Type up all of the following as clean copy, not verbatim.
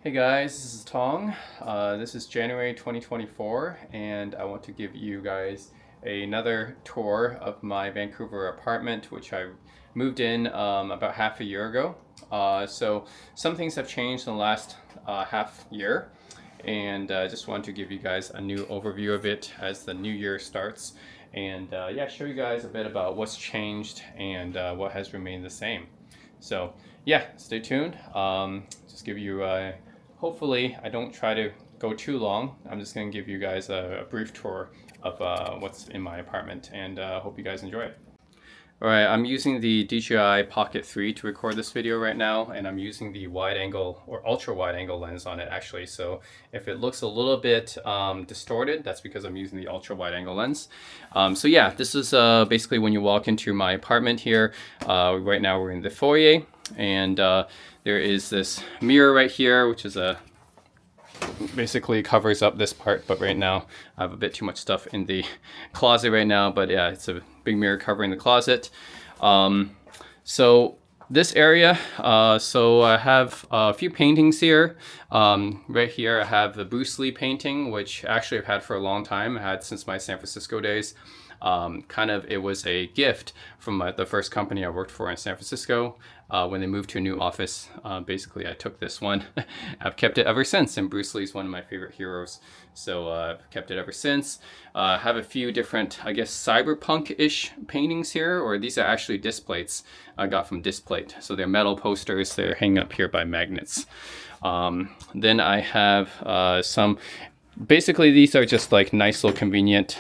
Hey guys, this is Tong. This is January 2024, and I want to give you guys another tour of my Vancouver apartment, which I moved in about half a year ago. So some things have changed in the last half year, and just want to give you guys a new overview of it as the new year starts, and yeah, show you guys a bit about what's changed and what has remained the same. So yeah, stay tuned. Just give you hopefully I don't try to go too long. I'm just going to give you guys a brief tour of what's in my apartment, and hope you guys enjoy it. All right, I'm using the DJI Pocket 3 to record this video right now, and I'm using the wide angle or ultra wide angle lens on it actually. So if it looks a little bit distorted, that's because I'm using the ultra wide angle lens. So yeah, this is basically when you walk into my apartment here. Right now we're in the foyer, and there is this mirror right here, which is basically covers up this part, but right now I have a bit too much stuff in the closet right now, but yeah, it's a big mirror covering the closet. So this area, so I have a few paintings here. Right here I have the Bruce Lee painting, which actually I've had for a long time. I had since my San Francisco days. It was a gift from the first company I worked for in San Francisco. When they moved to a new office, basically I took this one. I've kept it ever since, and Bruce Lee is one of my favorite heroes, so I've kept it ever since. I have a few different, I guess, cyberpunk-ish paintings here, or these are actually disc plates I got from Displate. So they're metal posters, they're hanging up here by magnets. Then I have some, basically these are just like nice little convenient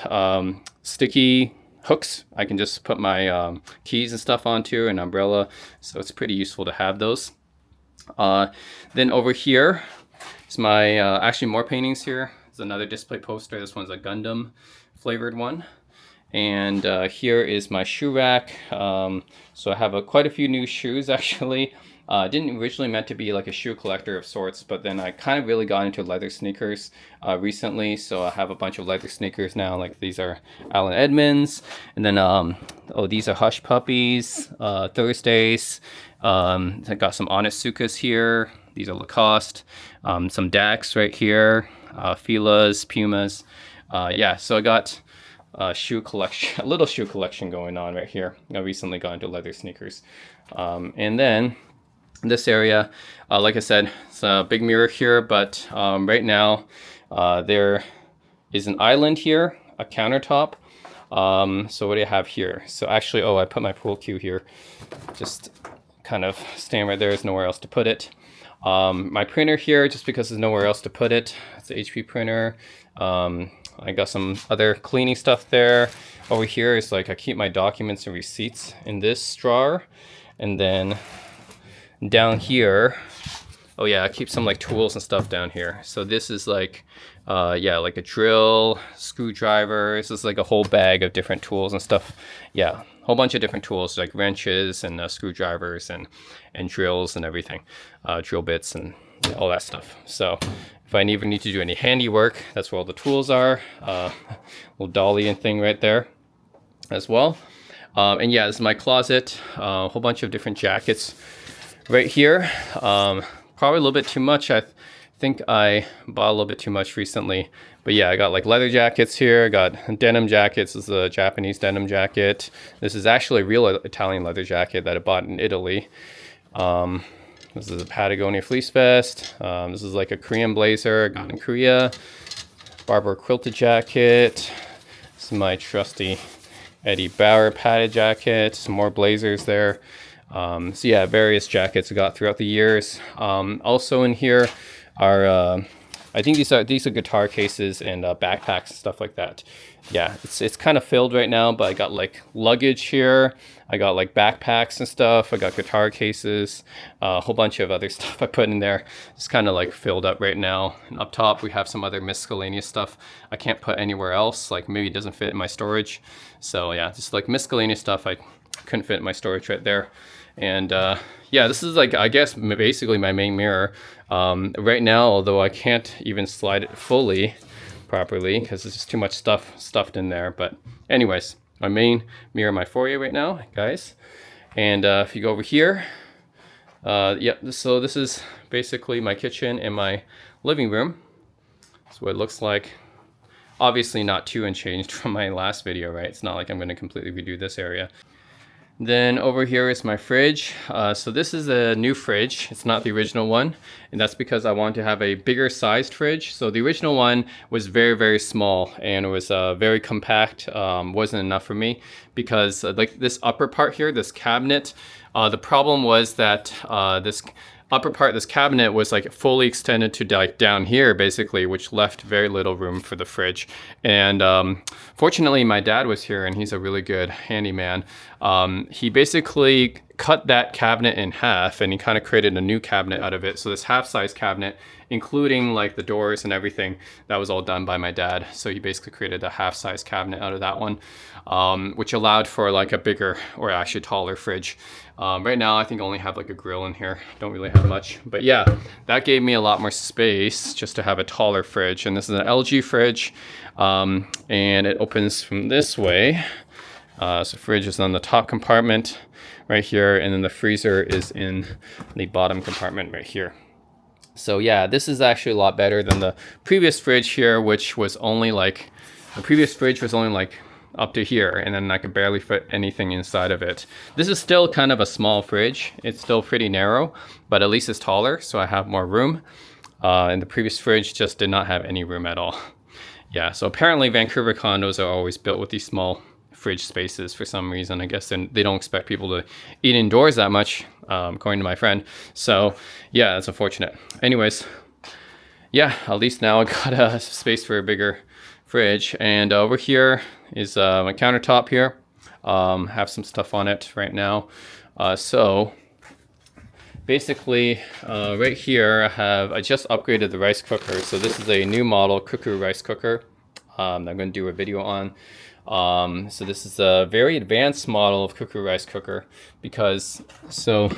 sticky hooks. I can just put my keys and stuff onto, an umbrella, so it's pretty useful to have those. Then over here is my actually more paintings here. There's another display poster. This one's a Gundam flavored one. And here is my shoe rack. So I have quite a few new shoes actually. Didn't originally meant to be like a shoe collector of sorts, but then I kind of really got into leather sneakers recently, so I have a bunch of leather sneakers now. Like these are Allen Edmonds, and then these are Hush Puppies, Thursdays. I got some Onitsukas here. These are Lacoste. Some Dax right here, Filas, Pumas. Yeah, so I got shoe collection, a little shoe collection going on right here. I recently got into leather sneakers, and then this area, like I said, it's a big mirror here, but right now there is an island here, a countertop. So what do you have here? So actually, I put my pool cue here, just kind of staying right there. There's nowhere else to put it. My printer here, just because there's nowhere else to put it. It's an HP printer. I got some other cleaning stuff there. Over here is like I keep my documents and receipts in this drawer, and then down here, I keep some like tools and stuff down here. So this is like like a drill, screwdriver. This is like a whole bag of different tools and stuff. Yeah, a whole bunch of different tools like wrenches and screwdrivers and drills and everything, drill bits and all that stuff. So if I even need to do any handiwork, that's where all the tools are. Little dolly and thing right there as well. And yeah, this is my closet. A whole bunch of different jackets right here. Probably a little bit too much. I think I bought a little bit too much recently. But yeah, I got like leather jackets here. I got denim jackets. This is a Japanese denim jacket. This is actually a real Italian leather jacket that I bought in Italy. This is a Patagonia fleece vest. This is like a Korean blazer I got in Korea. Barber quilted jacket. This is my trusty Eddie Bauer padded jacket. Some more blazers there. So yeah, various jackets I got throughout the years. Also in here are, I think these are guitar cases and backpacks and stuff like that. Yeah, it's kind of filled right now, but I got like luggage here. I got like backpacks and stuff. I got guitar cases, a whole bunch of other stuff I put in there. It's kind of like filled up right now. And up top we have some other miscellaneous stuff I can't put anywhere else. Like maybe it doesn't fit in my storage. So yeah, just like miscellaneous stuff I couldn't fit in my storage right there. And yeah, this is like, I guess, basically my main mirror. Right now, although I can't even slide it fully properly because there's just too much stuff stuffed in there. But anyways, my main mirror, my foyer right now, guys. And if you go over here, Yeah, so this is basically my kitchen and my living room. That's what it looks like. Obviously not too unchanged from my last video, right? It's not like I'm going to completely redo this area. Then over here is my fridge. So this is a new fridge. It's not the original one. And that's because I wanted to have a bigger sized fridge. So the original one was very, very small and it was very compact. Wasn't enough for me because like this upper part here, this cabinet, the problem was that this upper part of this cabinet was like fully extended to like down here basically, which left very little room for the fridge. And fortunately my dad was here and he's a really good handyman. He basically cut that cabinet in half and he kind of created a new cabinet out of it. So this half-size cabinet, including like the doors and everything, that was all done by my dad. So he basically created a half-size cabinet out of that one, which allowed for like a bigger or actually taller fridge. Right now I think I only have like a grill in here, don't really have much, but yeah, that gave me a lot more space just to have a taller fridge. And this is an LG fridge, and it opens from this way. So fridge is on the top compartment right here, and then the freezer is in the bottom compartment right here. So yeah, this is actually a lot better than the previous fridge here, which was only like, the previous fridge was only like up to here, and then I could barely fit anything inside of it. This is still kind of a small fridge. It's still pretty narrow, but at least it's taller, so I have more room. And the previous fridge just did not have any room at all. Yeah, so apparently Vancouver condos are always built with these small fridge spaces for some reason, I guess, and they don't expect people to eat indoors that much, according to my friend. So yeah, that's unfortunate. Anyways, yeah, at least now I got a space for a bigger fridge. And over here is my countertop here. Have some stuff on it right now. So basically right here I just upgraded the rice cooker. So this is a new model Cuckoo rice cooker I'm going to do a video on. So this is a very advanced model of Cuckoo rice cooker because, so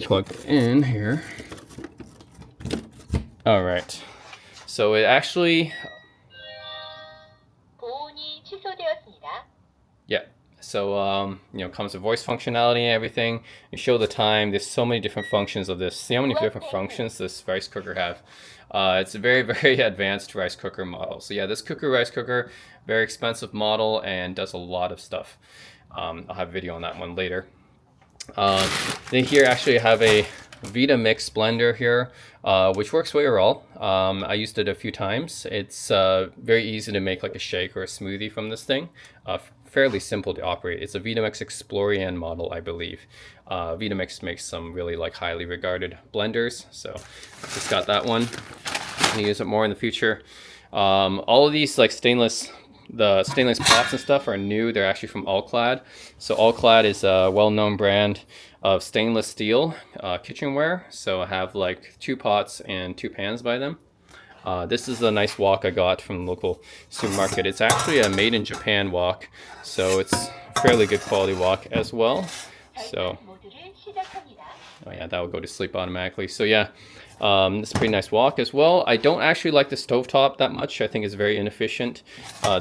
plug in here. All right. So it actually, yeah. So, you know, comes with voice functionality and everything. You show the time. There's so many different functions of this. See how many different functions this rice cooker have. It's a very, very advanced rice cooker model. So yeah, this Cuckoo rice cooker, very expensive model and does a lot of stuff. I'll have a video on that one later. Then here actually I have a Vitamix blender here, which works very well. I used it a few times. It's very easy to make like a shake or a smoothie from this thing. Fairly simple to operate. It's a Vitamix Explorian model, I believe. Vitamix makes some really like highly regarded blenders, so just got that one. I'll use it more in the future. All of these like the stainless pots and stuff are new. They're actually from Allclad. So Allclad is a well-known brand of stainless steel kitchenware. So I have like 2 pots and 2 pans by them. This is a nice wok I got from the local supermarket. It's actually a made in Japan wok, so it's a fairly good quality wok as well. So, oh yeah, that will go to sleep automatically. So yeah, it's a pretty nice wok as well. I don't actually like the stovetop that much. I think it's very inefficient.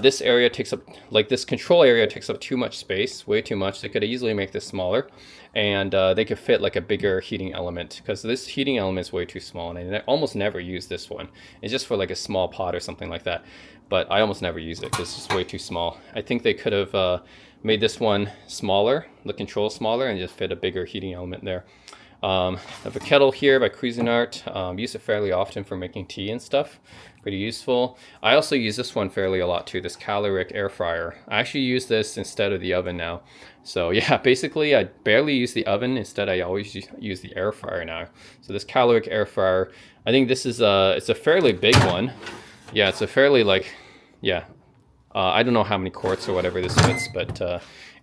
This area takes up, like this control area takes up too much space, way too much. They could easily make this smaller, and they could fit like a bigger heating element, because this heating element is way too small, and I almost never use this one. It's just for like a small pot or something like that, but I almost never use it because it's just way too small. I think they could have made this one smaller, the control smaller, and just fit a bigger heating element there. I have a kettle here by Cuisinart. Use it fairly often for making tea and stuff. Pretty useful. I also use this one fairly a lot too, this caloric air fryer. I actually use this instead of the oven now. So yeah, basically I barely use the oven. Instead, I always use the air fryer now. So this caloric air fryer, I think this is it's a fairly big one. Yeah, it's a fairly like, yeah. I don't know how many quarts or whatever this fits, but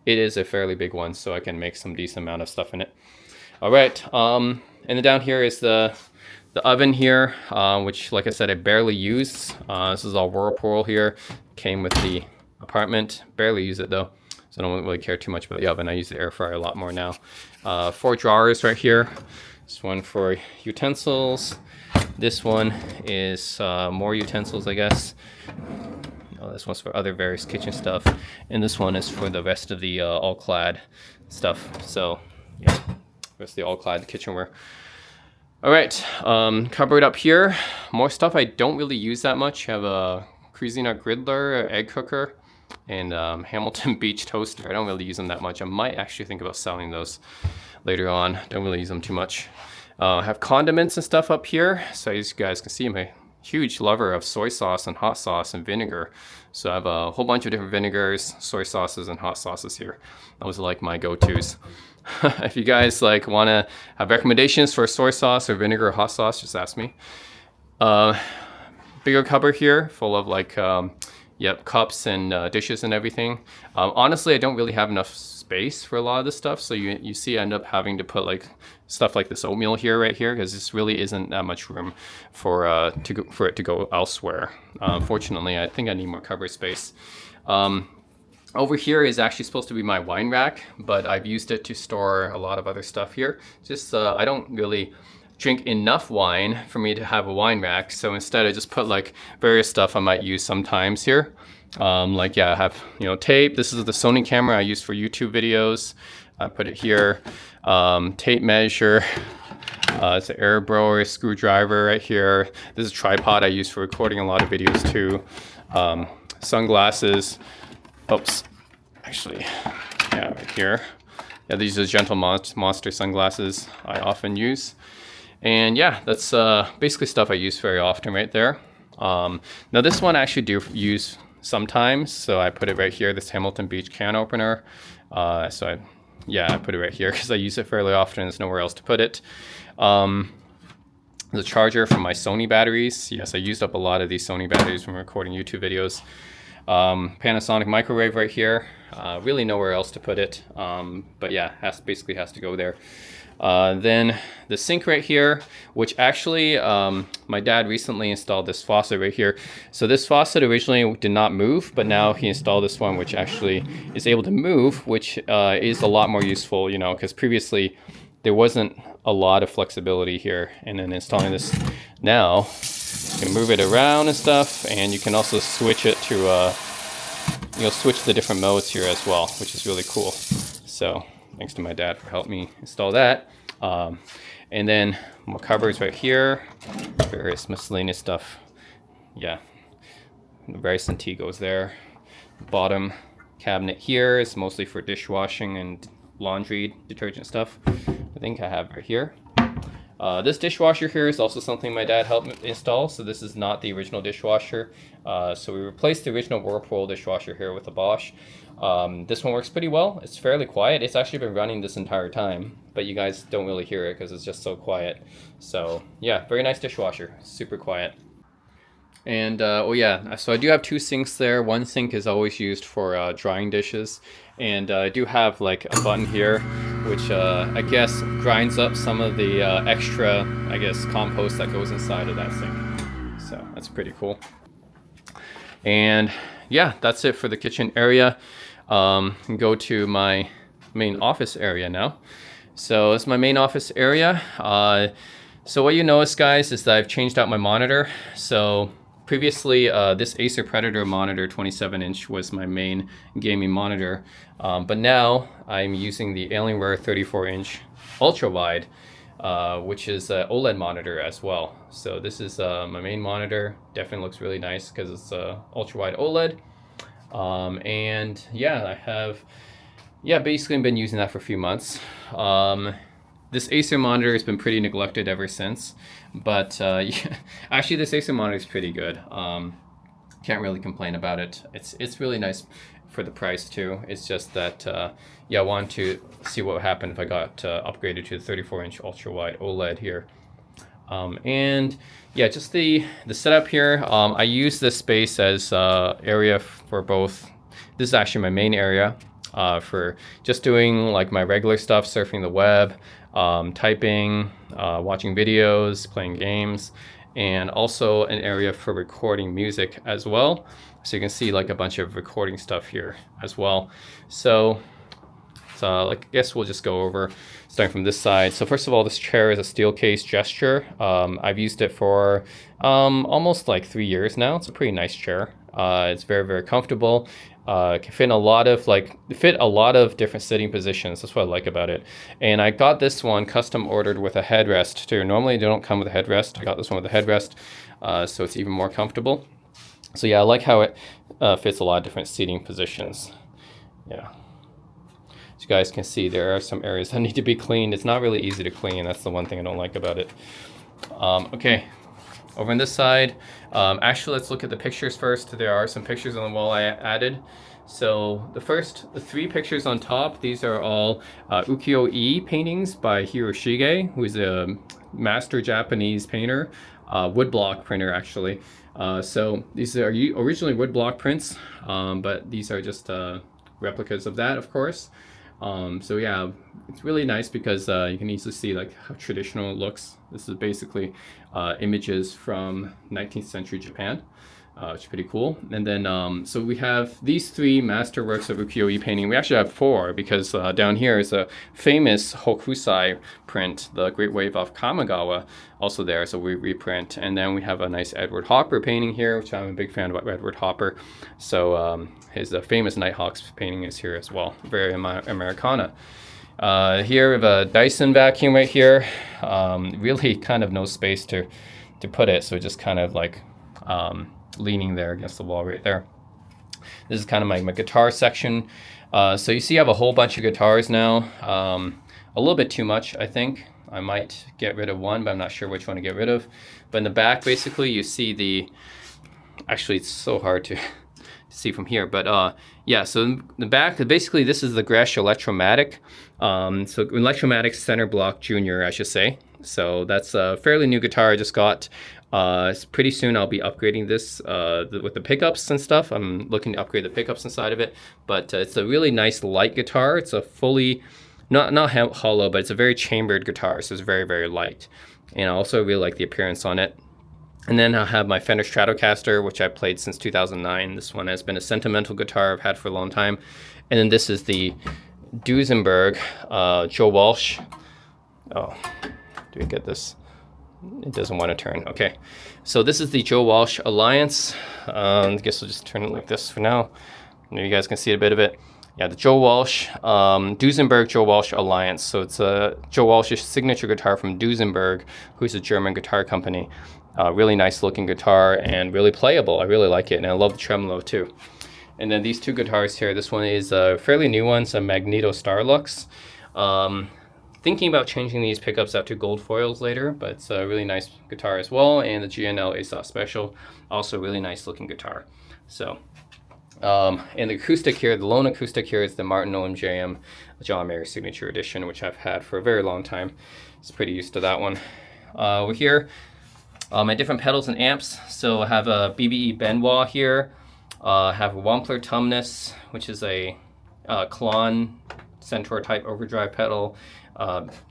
it is a fairly big one, so I can make some decent amount of stuff in it. All right, and then down here is the oven here, which, like I said, I barely use. This is all Whirlpool here. Came with the apartment. Barely use it though, so I don't really care too much about the oven. I use the air fryer a lot more now. 4 drawers right here. This one for utensils. This one is more utensils, I guess. Oh, this one's for other various kitchen stuff, and this one is for the rest of the Allclad stuff. So yeah. rest of the all-clad kitchenware. All right, cupboard up here. More stuff I don't really use that much. I have a Cuisinart griddler, egg cooker, and Hamilton Beach toaster. I don't really use them that much. I might actually think about selling those later on. Don't really use them too much. I have condiments and stuff up here. So as you guys can see, I'm a huge lover of soy sauce and hot sauce and vinegar. So I have a whole bunch of different vinegars, soy sauces, and hot sauces here. Those are like my go-tos. If you guys like want to have recommendations for soy sauce or vinegar or hot sauce, just ask me. Bigger cupboard here full of like cups and dishes and everything. Honestly, I don't really have enough space for a lot of this stuff, so you see I end up having to put like stuff like this oatmeal here right here, because this really isn't that much room for it to go elsewhere. Fortunately, I think I need more cupboard space. Over here is actually supposed to be my wine rack, but I've used it to store a lot of other stuff here. Just I don't really drink enough wine for me to have a wine rack, so instead I just put like various stuff I might use sometimes here. I have tape. This is the Sony camera I use for YouTube videos. I put it here. Tape measure. It's an air blower, screwdriver right here. This is a tripod I use for recording a lot of videos too. Sunglasses. Oops, actually, yeah, right here. Yeah, these are Gentle Monster sunglasses I often use. And yeah, that's basically stuff I use very often right there. Now this one I actually do use sometimes, so I put it right here, this Hamilton Beach can opener. I put it right here because I use it fairly often. There's nowhere else to put it. The charger for my Sony batteries. Yes, I used up a lot of these Sony batteries from recording YouTube videos. Panasonic microwave right here. Really nowhere else to put it, but yeah, basically has to go there. Then the sink right here, which actually my dad recently installed this faucet right here. So this faucet originally did not move, but now he installed this one which actually is able to move, which is a lot more useful, because previously there wasn't a lot of flexibility here. And then installing this now, you can move it around and stuff, and you can also switch it to switch the different modes here as well, which is really cool. So thanks to my dad for helping me install that. And then more cupboards right here, various miscellaneous stuff. Yeah, the rice and tea goes there. Bottom cabinet here is mostly for dishwashing and laundry detergent stuff. I think I have right here. This dishwasher here is also something my dad helped install, so this is not the original dishwasher. So we replaced the original Whirlpool dishwasher here with a Bosch. This one works pretty well. It's fairly quiet. It's actually been running this entire time, but you guys don't really hear it because it's just so quiet. So yeah, very nice dishwasher, super quiet. And so I do have two sinks there. One sink is always used for drying dishes, and I do have like a button here which I guess grinds up some of the extra, compost that goes inside of that sink. So that's pretty cool. And yeah, that's it for the kitchen area. Go to my main office area now. So it's my main office area. So what you notice, guys, is that I've changed out my monitor. So previously, this Acer Predator monitor 27-inch was my main gaming monitor, but now I'm using the Alienware 34-inch ultra-wide, which is an OLED monitor as well. So this is my main monitor. Definitely looks really nice because it's ultra-wide OLED. And yeah, I have basically been using that for a few months. This Acer monitor has been pretty neglected ever since, but actually this Acer monitor is pretty good. Can't really complain about it. It's really nice for the price too. It's just that I wanted to see what would happen if I got upgraded to the 34-inch ultra-wide OLED here. And yeah, just the setup here. I use this space as area for both. This is actually my main area for just doing like my regular stuff, surfing the web, typing, watching videos, playing games, and also an area for recording music as well. So you can see like a bunch of recording stuff here as well. So I guess we'll just go over starting from this side. So first of all, this chair is a steel case Gesture. I've used it for almost like 3 years now. It's a pretty nice chair. It's very, very comfortable. Can fit in a lot of different sitting positions. That's what I like about it. And I got this one custom ordered with a headrest too. Normally they don't come with a headrest. I got this one with a headrest, so it's even more comfortable. So yeah, I like how it fits a lot of different seating positions. Yeah. As you guys can see, there are some areas that need to be cleaned. It's not really easy to clean. That's the one thing I don't like about it. Okay. Over on this side, actually, let's look at the pictures first. There are some pictures on the wall I added. So the 3 pictures on top, these are all ukiyo-e paintings by Hiroshige, who is a master Japanese painter, woodblock printer actually. So these are originally woodblock prints, but these are just replicas of that, of course. So yeah, it's really nice because you can easily see like how traditional it looks. This is basically images from 19th century Japan, which is pretty cool. And then so we have these 3 masterworks of ukiyo-e painting. We actually have 4 because down here is a famous Hokusai print, the Great Wave off Kamigawa, also there. So we reprint. And then we have a nice Edward Hopper painting here, which I'm a big fan of Edward Hopper. So his famous Nighthawks painting is here as well, very Americana. Here we have a Dyson vacuum right here. Really kind of no space to put it, so just kind of like leaning there against the wall right there. This is kind of my guitar section. So you see I have a whole bunch of guitars now. A little bit too much, I think. I might get rid of one, but I'm not sure which one to get rid of. But in the back, basically, you see actually it's so hard to see from here, but yeah, so in the back, basically this is the Gresh Electromatic. So Electromatic Center Block Junior, I should say. So that's a fairly new guitar I just got. Pretty soon I'll be upgrading this with the pickups and stuff. I'm looking to upgrade the pickups inside of it, but it's a really nice light guitar. It's a fully, not hollow, but it's a very chambered guitar, so it's very, very light. And I also really like the appearance on it. And then I have my Fender Stratocaster, which I played since 2009. This one has been a sentimental guitar I've had for a long time. And then this is the Duesenberg Joe Walsh. Oh, do we get this? It doesn't want to turn. Okay, so this is the Joe Walsh Alliance. I guess we'll just turn it like this for now. Maybe you guys can see a bit of it. Yeah, the Joe Walsh, Duesenberg Joe Walsh Alliance. So it's a Joe Walsh's signature guitar from Duesenberg, who's a German guitar company. Really nice looking guitar and really playable. I really like it, and I love the tremolo too. And then these 2 guitars here. This one is a fairly new one, some Magneto Starlux. Thinking about changing these pickups out to gold foils later, but it's a really nice guitar as well. And the GNL ASOS Special, also really nice looking guitar. So, and the acoustic here, the lone acoustic here is the Martin OMJM John Mayer Signature Edition, which I've had for a very long time. It's pretty used to that one. We're here. My different pedals and amps. So I have a BBE Benoit here. I have a Wampler Tumnus, which is a Klon Centaur type overdrive pedal.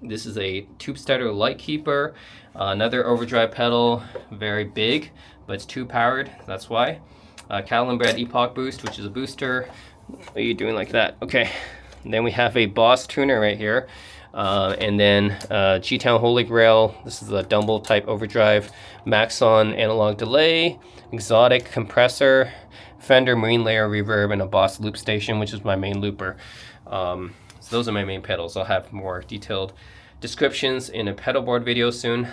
This is a Tube Steader Lightkeeper, another overdrive pedal, very big, but it's 2 powered, that's why. Cattle and Bread Epoch Boost, which is a booster. What are you doing like that? Okay. And then we have a Boss tuner right here. And then G-Town Holy Grail. This is a Dumble type overdrive. Maxon analog delay, exotic compressor, Fender Marine Layer reverb, and a Boss loop station, which is my main looper. So those are my main pedals. I'll have more detailed descriptions in a pedal board video soon.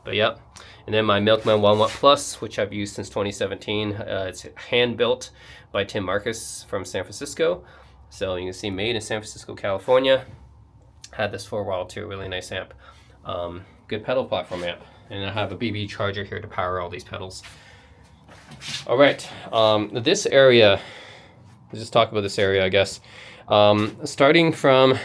But yep. And then my Milkman 1 Watt Plus, which I've used since 2017. It's hand built by Tim Marcus from San Francisco. So you can see made in San Francisco, California. Had this for a while too, really nice amp. Good pedal platform amp. And I have a BB charger here to power all these pedals. All right, this area, let's just talk about this area, I guess. Starting from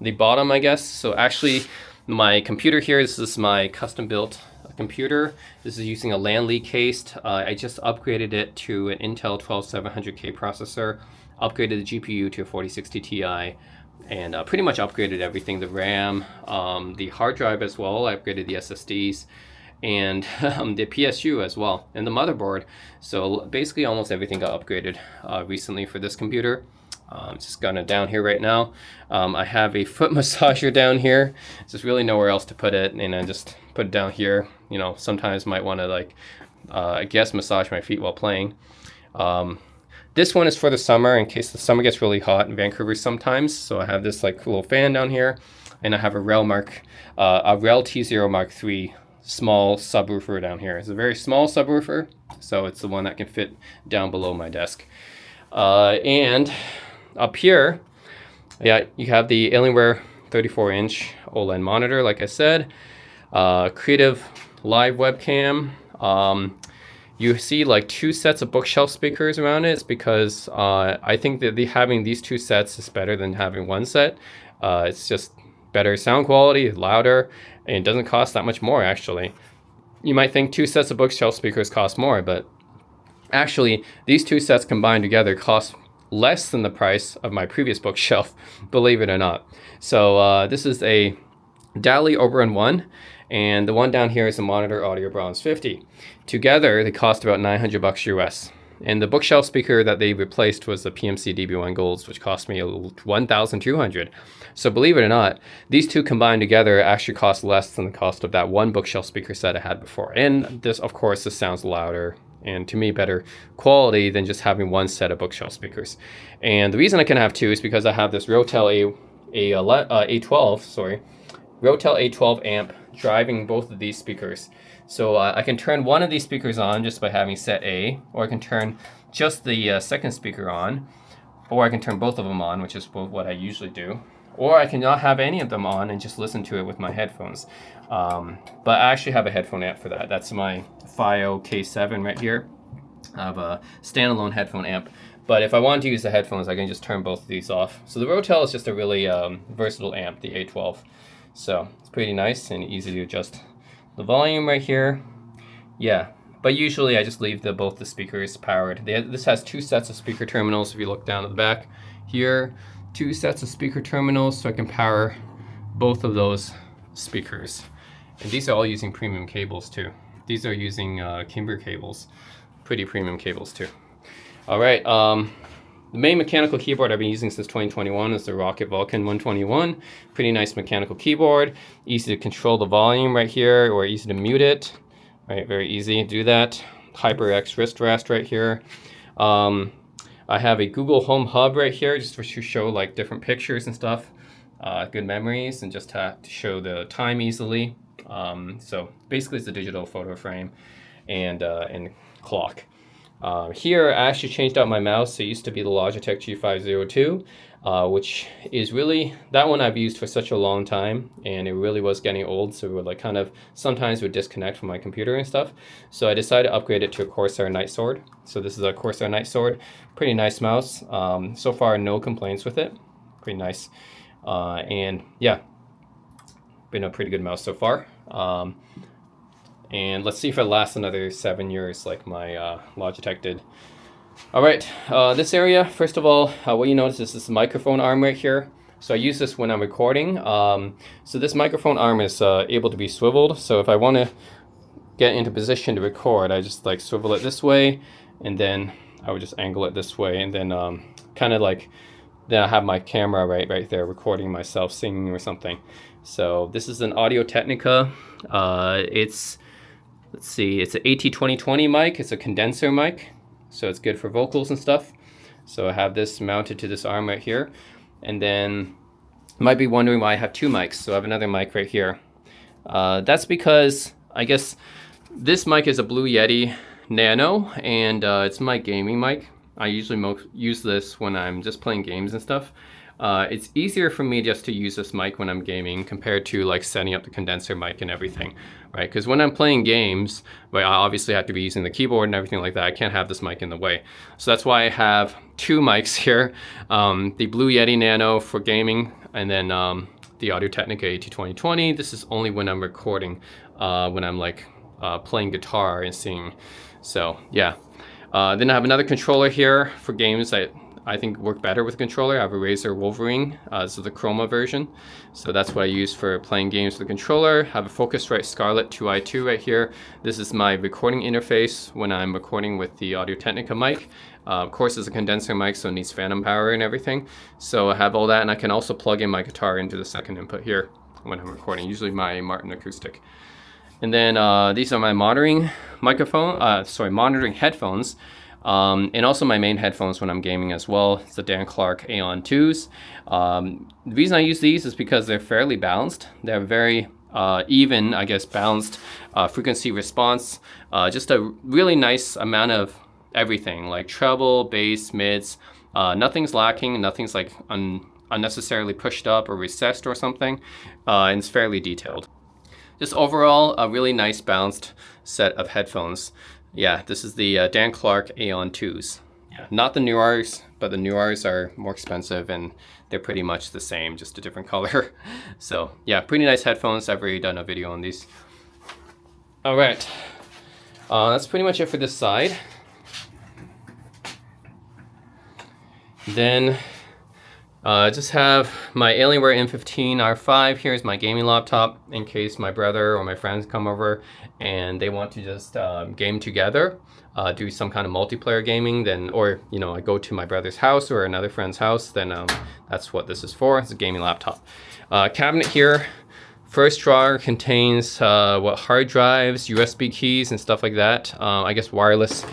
the bottom, I guess. So actually, my computer here, this is my custom built computer. This is using a LAN lead case. I just upgraded it to an Intel 12700K processor, upgraded the GPU to a 4060 Ti, and pretty much upgraded everything, the RAM, the hard drive as well. I upgraded the SSDs, and the PSU as well, and the motherboard. So basically almost everything got upgraded recently for this computer. Just got it down here right now. I have a foot massager down here. There's really nowhere else to put it, and I just put it down here. You know, sometimes might want to like, I guess, massage my feet while playing. This one is for the summer in case the summer gets really hot in Vancouver sometimes. So I have this like little fan down here, and I have a Rel T0 Mark III small subwoofer down here. It's a very small subwoofer, so it's the one that can fit down below my desk. And up here, yeah, you have the Alienware 34-inch OLED monitor, like I said. Creative live webcam. You see like 2 sets of bookshelf speakers around it. It's because I think that having these 2 sets is better than having 1 set. It's just better sound quality, louder, and it doesn't cost that much more actually. You might think 2 sets of bookshelf speakers cost more, but actually these 2 sets combined together cost less than the price of my previous bookshelf, believe it or not. So this is a Dali Oberon 1, and the one down here is a Monitor Audio Bronze 50. Together they cost about $900 US. And the bookshelf speaker that they replaced was the PMC DB1 Golds, which cost me $1,200. So believe it or not, these 2 combined together actually cost less than the cost of that 1 bookshelf speaker set I had before. And this, of course, this sounds louder and to me better quality than just having 1 set of bookshelf speakers. And the reason I can have 2 is because I have this Rotel Rotel A12 amp driving both of these speakers. So I can turn one of these speakers on just by having set A, or I can turn just the second speaker on, or I can turn both of them on, which is what I usually do, or I can not have any of them on and just listen to it with my headphones. But I actually have a headphone amp for that. That's my FiO K7 right here. I have a standalone headphone amp. But if I want to use the headphones, I can just turn both of these off. So the Rotel is just a really versatile amp, the A12. So it's pretty nice and easy to adjust the volume right here. Yeah, but usually I just leave both the speakers powered. This has 2 sets of speaker terminals. If you look down at the back here, 2 sets of speaker terminals, so I can power both of those speakers. And these are all using premium cables too. These are using Kimber cables, pretty premium cables too. All right, the main mechanical keyboard I've been using since 2021 is the Rocket Vulcan 121. Pretty nice mechanical keyboard, easy to control the volume right here, or easy to mute it. Right, very easy to do that. HyperX wrist rest right here. I have a Google Home Hub right here just to show like different pictures and stuff, good memories, and just to show the time easily. So basically it's a digital photo frame and clock. Here I actually changed out my mouse. It used to be the Logitech G502, which is really, that one I've used for such a long time, and it really was getting old, so it would like kind of sometimes would disconnect from my computer and stuff. So I decided to upgrade it to a Corsair Night Sword. So this is a Corsair Night Sword, pretty nice mouse. So far no complaints with it, pretty nice. And yeah, been a pretty good mouse so far. And let's see if it lasts another 7 years like my Logitech did. All right, this area, first of all, what you notice is this microphone arm right here. So I use this when I'm recording. So this microphone arm is able to be swiveled. So if I want to get into position to record, I just like swivel it this way, and then I would just angle it this way, and then kind of like, then I have my camera right there recording myself singing or something. So this is an Audio Technica. Let's see, it's an AT2020 mic. It's a condenser mic, so it's good for vocals and stuff. So I have this mounted to this arm right here. And then you might be wondering why I have 2 mics. So I have another mic right here. That's because I guess this mic is a Blue Yeti Nano, and it's my gaming mic. I usually use this when I'm just playing games and stuff. It's easier for me just to use this mic when I'm gaming compared to like setting up the condenser mic and everything, right? Because when I'm playing games, right, I obviously have to be using the keyboard and everything like that. I can't have this mic in the way. So that's why I have 2 mics here. The Blue Yeti Nano for gaming, and then the Audio Technica AT2020. This is only when I'm recording, when I'm like playing guitar and singing. So yeah. Then I have another controller here for games that I think work better with a controller. I have a Razer Wolverine, this is the Chroma version. So that's what I use for playing games with the controller. I have a Focusrite Scarlett 2i2 right here. This is my recording interface when I'm recording with the Audio Technica mic. Of course, it's a condenser mic, so it needs phantom power and everything. So I have all that, and I can also plug in my guitar into the second input here when I'm recording, usually my Martin acoustic. And then these are my monitoring headphones. And also my main headphones when I'm gaming as well. It's the Dan Clark Aeon 2s. The reason I use these is because they're fairly balanced. They're very even, I guess, balanced frequency response. Just a really nice amount of everything, like treble, bass, mids. Nothing's lacking, nothing's like unnecessarily pushed up or recessed or something. And it's fairly detailed. Just overall, a really nice balanced set of headphones. Yeah, this is the Dan Clark Aeon 2s. Yeah, not the new R's, but the new R's are more expensive and they're pretty much the same, just a different color. So yeah, pretty nice headphones. I've already done a video on these. All right, that's pretty much it for this side. Then just have my Alienware M15 R5. Here's my gaming laptop in case my brother or my friends come over and they want to just game together, do some kind of multiplayer gaming. Then, or you know, I go to my brother's house or another friend's house. Then that's what this is for. It's a gaming laptop. Cabinet here. First drawer contains hard drives, USB keys, and stuff like that. I guess wireless.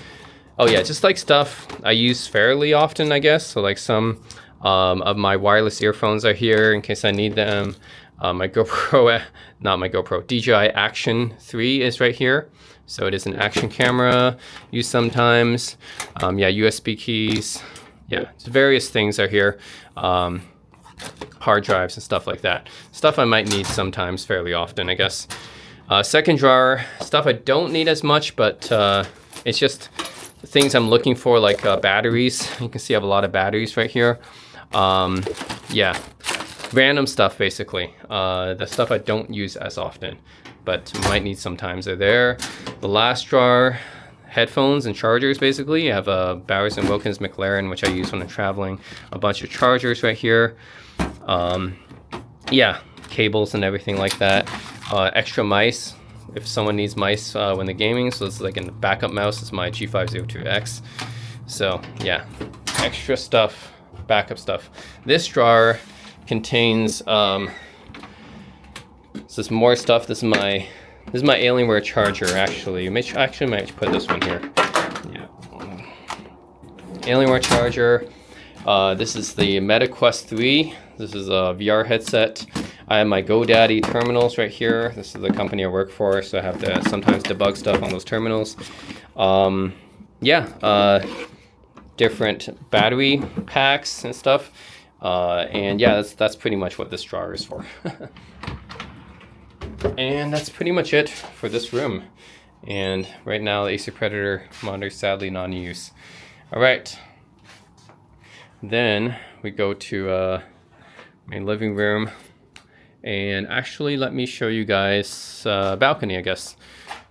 Oh yeah, just like stuff I use fairly often, I guess. So like some of my wireless earphones are here in case I need them. My GoPro, not my GoPro, DJI Action 3 is right here. So it is an action camera used sometimes. Yeah, USB keys. Yeah, various things are here. Hard drives and stuff like that. Stuff I might need sometimes fairly often, I guess. Second drawer, stuff I don't need as much, but it's just things I'm looking for, like batteries. You can see I have a lot of batteries right here. Yeah, random stuff basically. The stuff I don't use as often, but might need sometimes are there. The last drawer, headphones and chargers basically. I have a Bowers & Wilkins McLaren, which I use when I'm traveling. A bunch of chargers right here. Yeah, cables and everything like that. Extra mice, if someone needs mice when they're gaming. So it's like in the backup mouse is my G502X. So yeah, extra stuff, backup stuff. This drawer contains this is more stuff. This is my Alienware charger actually. Actually might put this one here. Yeah, Alienware charger. This is the MetaQuest 3. This is a VR headset. I have my GoDaddy terminals right here. This is the company I work for, so I have to sometimes debug stuff on those terminals. Yeah, different battery packs and stuff. And yeah, that's pretty much what this drawer is for. And that's pretty much it for this room. And right now the Acer Predator monitor is sadly not in use. All right. Then we go to my living room. And actually, let me show you guys balcony, I guess.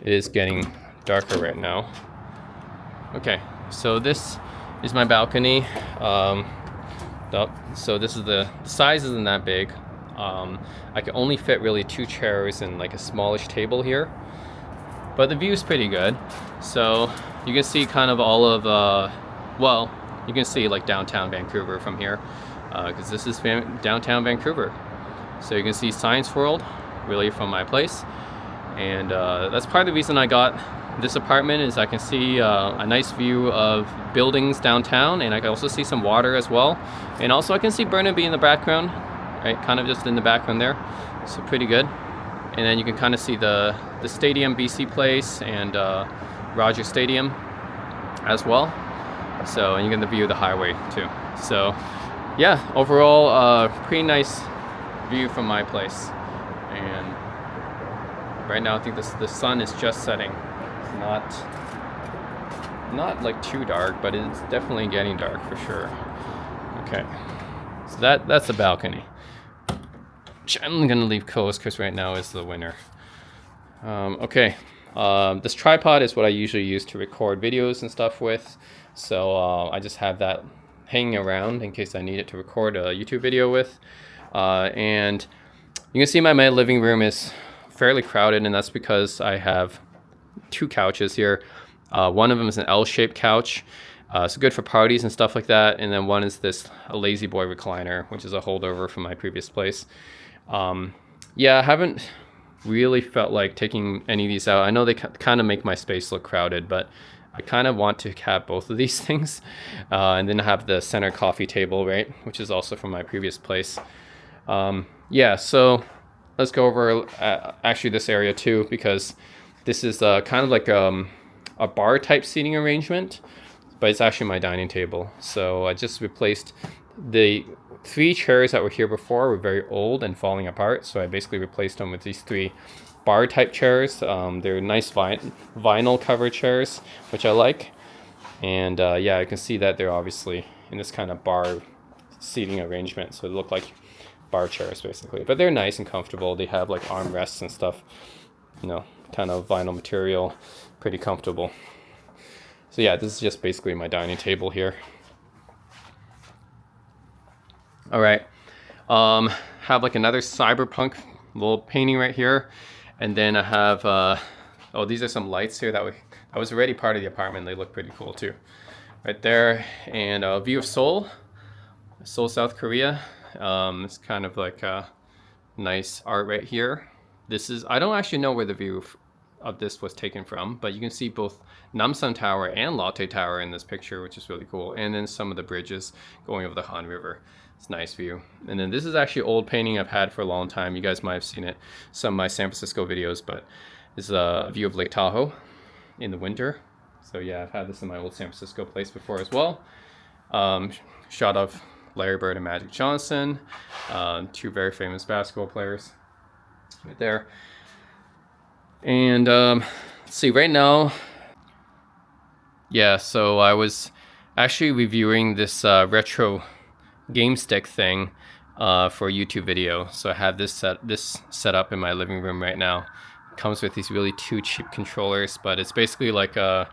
It is getting darker right now. Okay, so this is my balcony. So this is the size isn't that big. I can only fit really 2 chairs and like a smallish table here. But the view is pretty good. So you can see kind of all of, well, you can see like downtown Vancouver from here. Because this is downtown Vancouver. So you can see Science World really from my place. And that's part of the reason I got this apartment is I can see a nice view of buildings downtown, and I can also see some water as well. And also I can see Burnaby in the background, right? Kind of just in the background there. So pretty good. And then you can kind of see the stadium, BC Place, and Rogers Stadium as well. So, and you get the view of the highway too. So yeah, overall pretty nice view from my place. And right now I think the sun is just setting. It's not like too dark, but it's definitely getting dark for sure. Okay, so that's the balcony, which I'm gonna leave closed because right now is the winter. Okay, this tripod is what I usually use to record videos and stuff with. So I just have that hanging around in case I need it to record a YouTube video with. And you can see my living room is fairly crowded, and that's because I have 2 couches here. One of them is an L-shaped couch. So good for parties and stuff like that. And then one is a Lazy Boy recliner, which is a holdover from my previous place. Yeah, I haven't really felt like taking any of these out. I know they kind of make my space look crowded, but I kind of want to have both of these things, and then have the center coffee table, right, which is also from my previous place. Yeah, so let's go over actually this area too, because this is kind of like a bar type seating arrangement, but it's actually my dining table. So I just replaced the 3 chairs that were here before were very old and falling apart. So I basically replaced them with these 3 bar type chairs. They're nice vinyl cover chairs, which I like. And yeah, you can see that they're obviously in this kind of bar seating arrangement. So they look like bar chairs basically, but they're nice and comfortable. They have like armrests and stuff, you know, kind of vinyl material, pretty comfortable. So yeah, this is just basically my dining table here. All right, have like another cyberpunk little painting right here, and then I have oh, these are some lights here that was already part of the apartment. They look pretty cool too, right there. And a view of Seoul, South Korea. It's kind of like a nice art right here. This is, I don't actually know where the view of this was taken from, but you can see both Namsan Tower and Lotte Tower in this picture, which is really cool. And then some of the bridges going over the Han River. It's a nice view. And then this is actually old painting I've had for a long time. You guys might have seen it, some of my San Francisco videos, but this is a view of Lake Tahoe in the winter. So yeah, I've had this in my old San Francisco place before as well. Shot of Larry Bird and Magic Johnson, 2 very famous basketball players right there. And let's see, right now, yeah, so I was actually reviewing this retro game stick thing for a YouTube video. So I have this set up in my living room right now. It comes with these really 2 cheap controllers, but it's basically like a,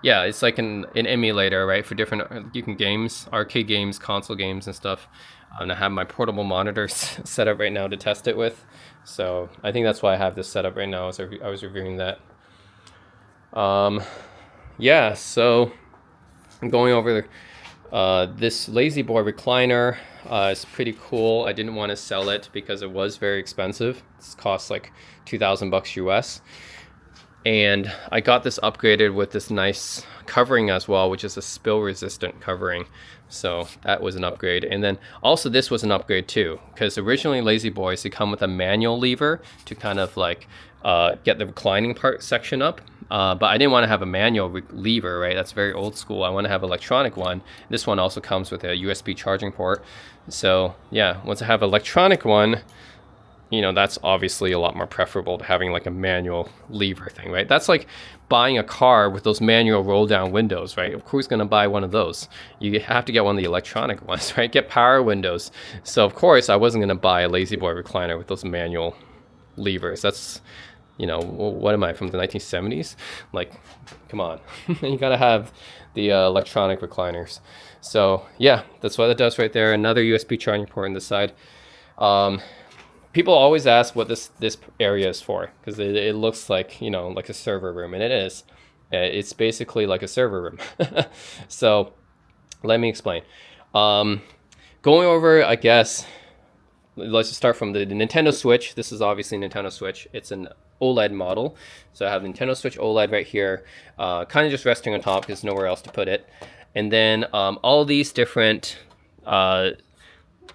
yeah, it's like an emulator, right, for different games, arcade games, console games and stuff. And I have my portable monitors set up right now to test it with. So I think that's why I have this set up right now, as I was reviewing that. Yeah, so I'm going over this Lazy Boy recliner. It's pretty cool. I didn't want to sell it because it was very expensive. It costs like $2,000 US. And I got this upgraded with this nice covering as well, which is a spill resistant covering. So that was an upgrade. And then also this was an upgrade too, because originally Lazy Boys, they come with a manual lever to kind of like get the reclining part section up. But I didn't want to have a manual lever, right? That's very old school. I want to have an electronic one. This one also comes with a USB charging port. So yeah, once I have an electronic one, you know, that's obviously a lot more preferable to having like a manual lever thing, right? That's like buying a car with those manual roll down windows, right? Of course, going to buy one of those. You have to get one of the electronic ones, right? Get power windows. So of course, I wasn't going to buy a Lazy Boy recliner with those manual levers. That's, you know, what am I, from the 1970s? Like, come on. You got to have the electronic recliners. So yeah, that's what it does right there. Another USB charging port on the side. People always ask what this area is for, because it looks like, you know, like a server room, and it is. It's basically like a server room. So let me explain. Going over, I guess, let's just start from the Nintendo Switch. This is obviously Nintendo Switch. It's an OLED model. So I have Nintendo Switch OLED right here, kind of just resting on top because there's nowhere else to put it. And then all these different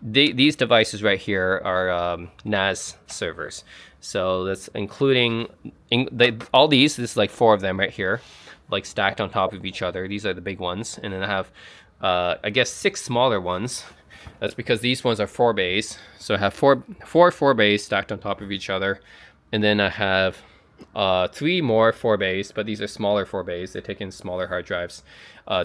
these devices right here are NAS servers. So that's including all these. This is like 4 of them right here, like stacked on top of each other. These are the big ones, and then I have I guess 6 smaller ones. That's because these ones are 4 bays. So I have four 4 bays stacked on top of each other, and then I have 3 more 4 bays, but these are smaller 4 bays. They take in smaller hard drives.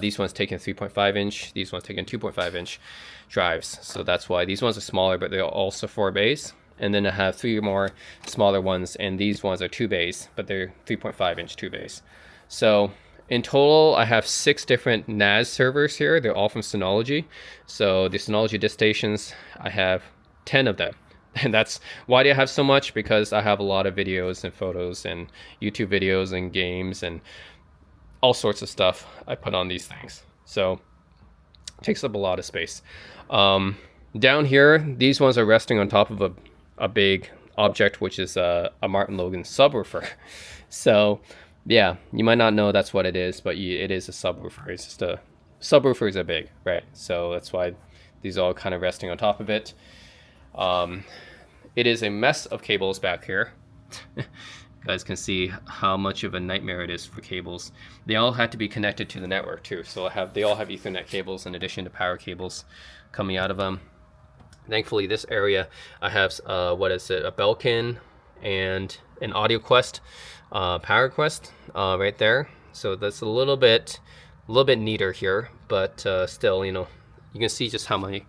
These ones take in 3.5 inch. These ones take in 2.5 inch drives. So that's why these ones are smaller, but they're also 4 bays. And then I have 3 more smaller ones, and these ones are 2 bays, but they're 3.5 inch 2 bays. So in total, I have 6 different NAS servers here. They're all from Synology. So the Synology disk stations, I have 10 of them. And that's why do I have so much? Because I have a lot of videos and photos and YouTube videos and games and all sorts of stuff I put on these things. So it takes up a lot of space. Down here, these ones are resting on top of a big object, which is a Martin Logan subwoofer. So Yeah, you might not know that's what it is, but it is a subwoofer. It's just a subwoofers are big, right? So that's why these are all kind of resting on top of it. It is a mess of cables back here. You guys can see how much of a nightmare it is for cables. They all had to be connected to the network too, so they all have Ethernet cables in addition to power cables coming out of them. Thankfully, this area I have a Belkin and an AudioQuest, Power Quest right there. So that's a little bit neater here, but still, you know, you can see just how many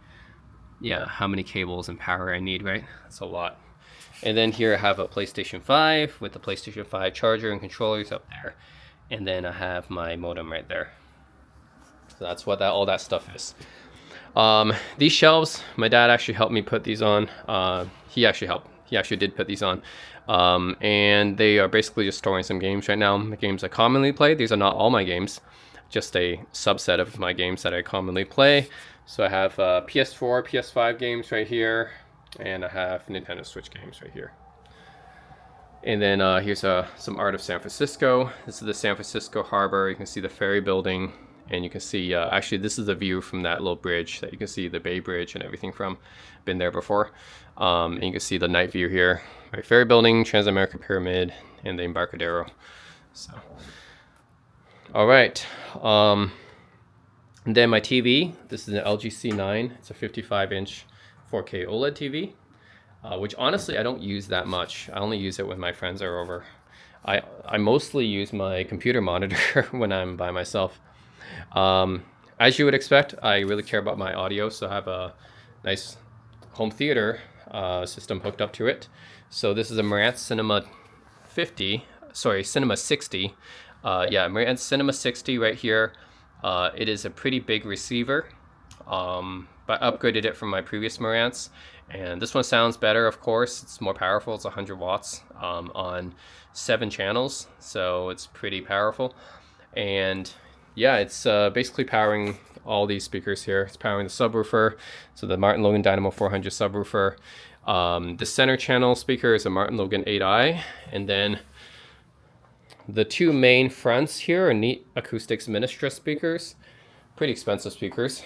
cables and power I need, right? That's a lot. And then here I have a PlayStation 5 with the PlayStation 5 charger and controllers up there. And then I have my modem right there. So that's what all that stuff is. These shelves, my dad actually helped me put these on. He actually did put these on. And they are basically just storing some games right now. The games I commonly play. These are not all my games, just a subset of my games that I commonly play. So I have PS4, PS5 games right here, and I have Nintendo Switch games right here. And then here's some art of San Francisco. This is the San Francisco harbor. You can see the ferry building, and you can see, actually this is a view from that little bridge that you can see the Bay Bridge and everything from. Been there before. And you can see the night view here. Right, ferry building, Transamerica Pyramid, and the Embarcadero. So, all right. And then my TV, this is an LG C9. It's a 55-inch 4K OLED TV, which honestly I don't use that much. I only use it when my friends are over. I mostly use my computer monitor when I'm by myself. As you would expect, I really care about my audio, so I have a nice home theater system hooked up to it. So this is a Marantz Cinema 60. Marantz Cinema 60 right here. It is a pretty big receiver, but I upgraded it from my previous Marantz, and this one sounds better, of course. It's more powerful. It's 100 watts on 7 channels, so it's pretty powerful. And yeah, it's basically powering all these speakers here. It's powering the subwoofer, so the Martin Logan Dynamo 400 subwoofer. The center channel speaker is a Martin Logan 8i, and then the two main fronts here are Neat Acoustics Ministra speakers. Pretty expensive speakers.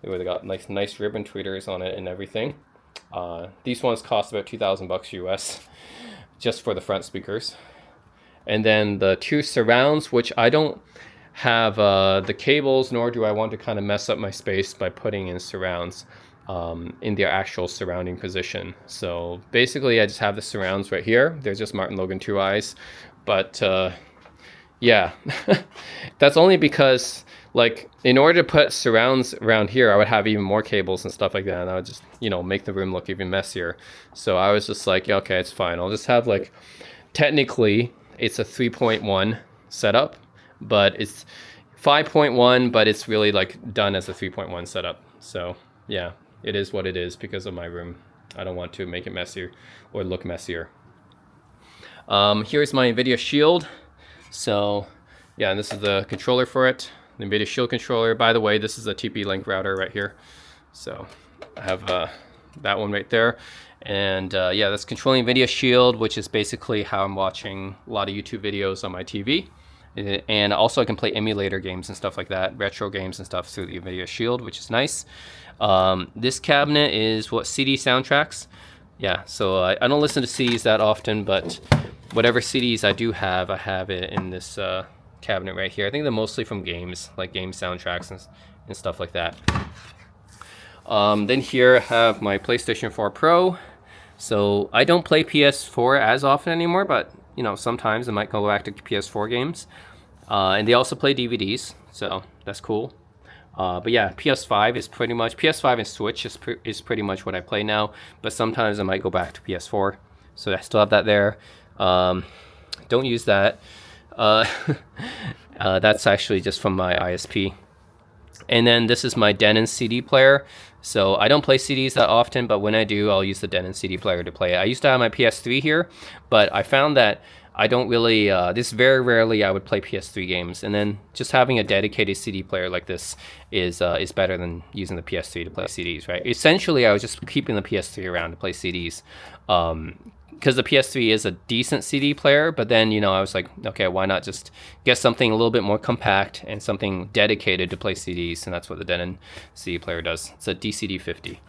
They got nice ribbon tweeters on it and everything. These ones cost about $2,000 US just for the front speakers. And then the two surrounds, which I don't have the cables, nor do I want to kind of mess up my space by putting in surrounds in their actual surrounding position. So basically I just have the surrounds right here. They're just Martin Logan 2Is. But yeah, that's only because, like, in order to put surrounds around here, I would have even more cables and stuff like that, and I would just, you know, make the room look even messier. So I was just like, yeah, okay, it's fine. I'll just have, like, technically it's a 3.1 setup, but it's 5.1, but it's really like done as a 3.1 setup. So yeah, it is what it is because of my room. I don't want to make it messier or look messier. Here's my NVIDIA Shield. So yeah, and this is the controller for it, the NVIDIA Shield controller. By the way, this is a TP-Link router right here. So I have that one right there. And yeah, that's controlling NVIDIA Shield, which is basically how I'm watching a lot of YouTube videos on my TV. And also I can play emulator games and stuff like that, retro games and stuff through the NVIDIA Shield, which is nice. This cabinet is CD soundtracks. Yeah, so I don't listen to CDs that often, but whatever CDs I do have, I have it in this cabinet right here. I think they're mostly from games, like game soundtracks and stuff like that. Then here I have my PlayStation 4 Pro. So I don't play PS4 as often anymore, but you know, sometimes I might go back to PS4 games. And they also play DVDs, so that's cool. But yeah, PS5 and Switch is pretty much what I play now, but sometimes I might go back to PS4. So I still have that there. Don't use that. That's actually just from my ISP. And then this is my Denon CD player. So I don't play CDs that often, but when I do, I'll use the Denon CD player to play it. I used to have my PS3 here, but I found that I don't really, this very rarely I would play PS3 games. And then just having a dedicated CD player like this is better than using the PS3 to play CDs, right? Essentially, I was just keeping the PS3 around to play CDs. because the PS3 is a decent CD player, but then, you know, I was like, okay, why not just get something a little bit more compact and something dedicated to play CDs, and that's what the Denon CD player does. It's a DCD50.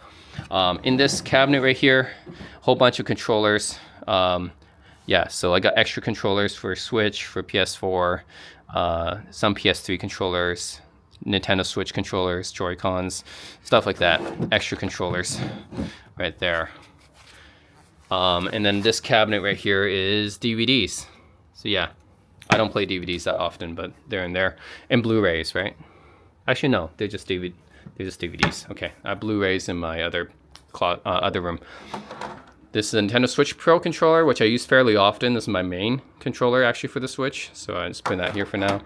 In this cabinet right here, a whole bunch of controllers. Yeah, so I got extra controllers for Switch, for PS4, some PS3 controllers, Nintendo Switch controllers, Joy-Cons, stuff like that. Extra controllers right there. And then this cabinet right here is DVDs. So yeah, I don't play DVDs that often, but they're in there. And Blu-rays, right? Actually, no, they're just DVDs. Okay, I have Blu-rays in my other room. This is a Nintendo Switch Pro controller, which I use fairly often. This is my main controller actually for the Switch, so I just put that here for now.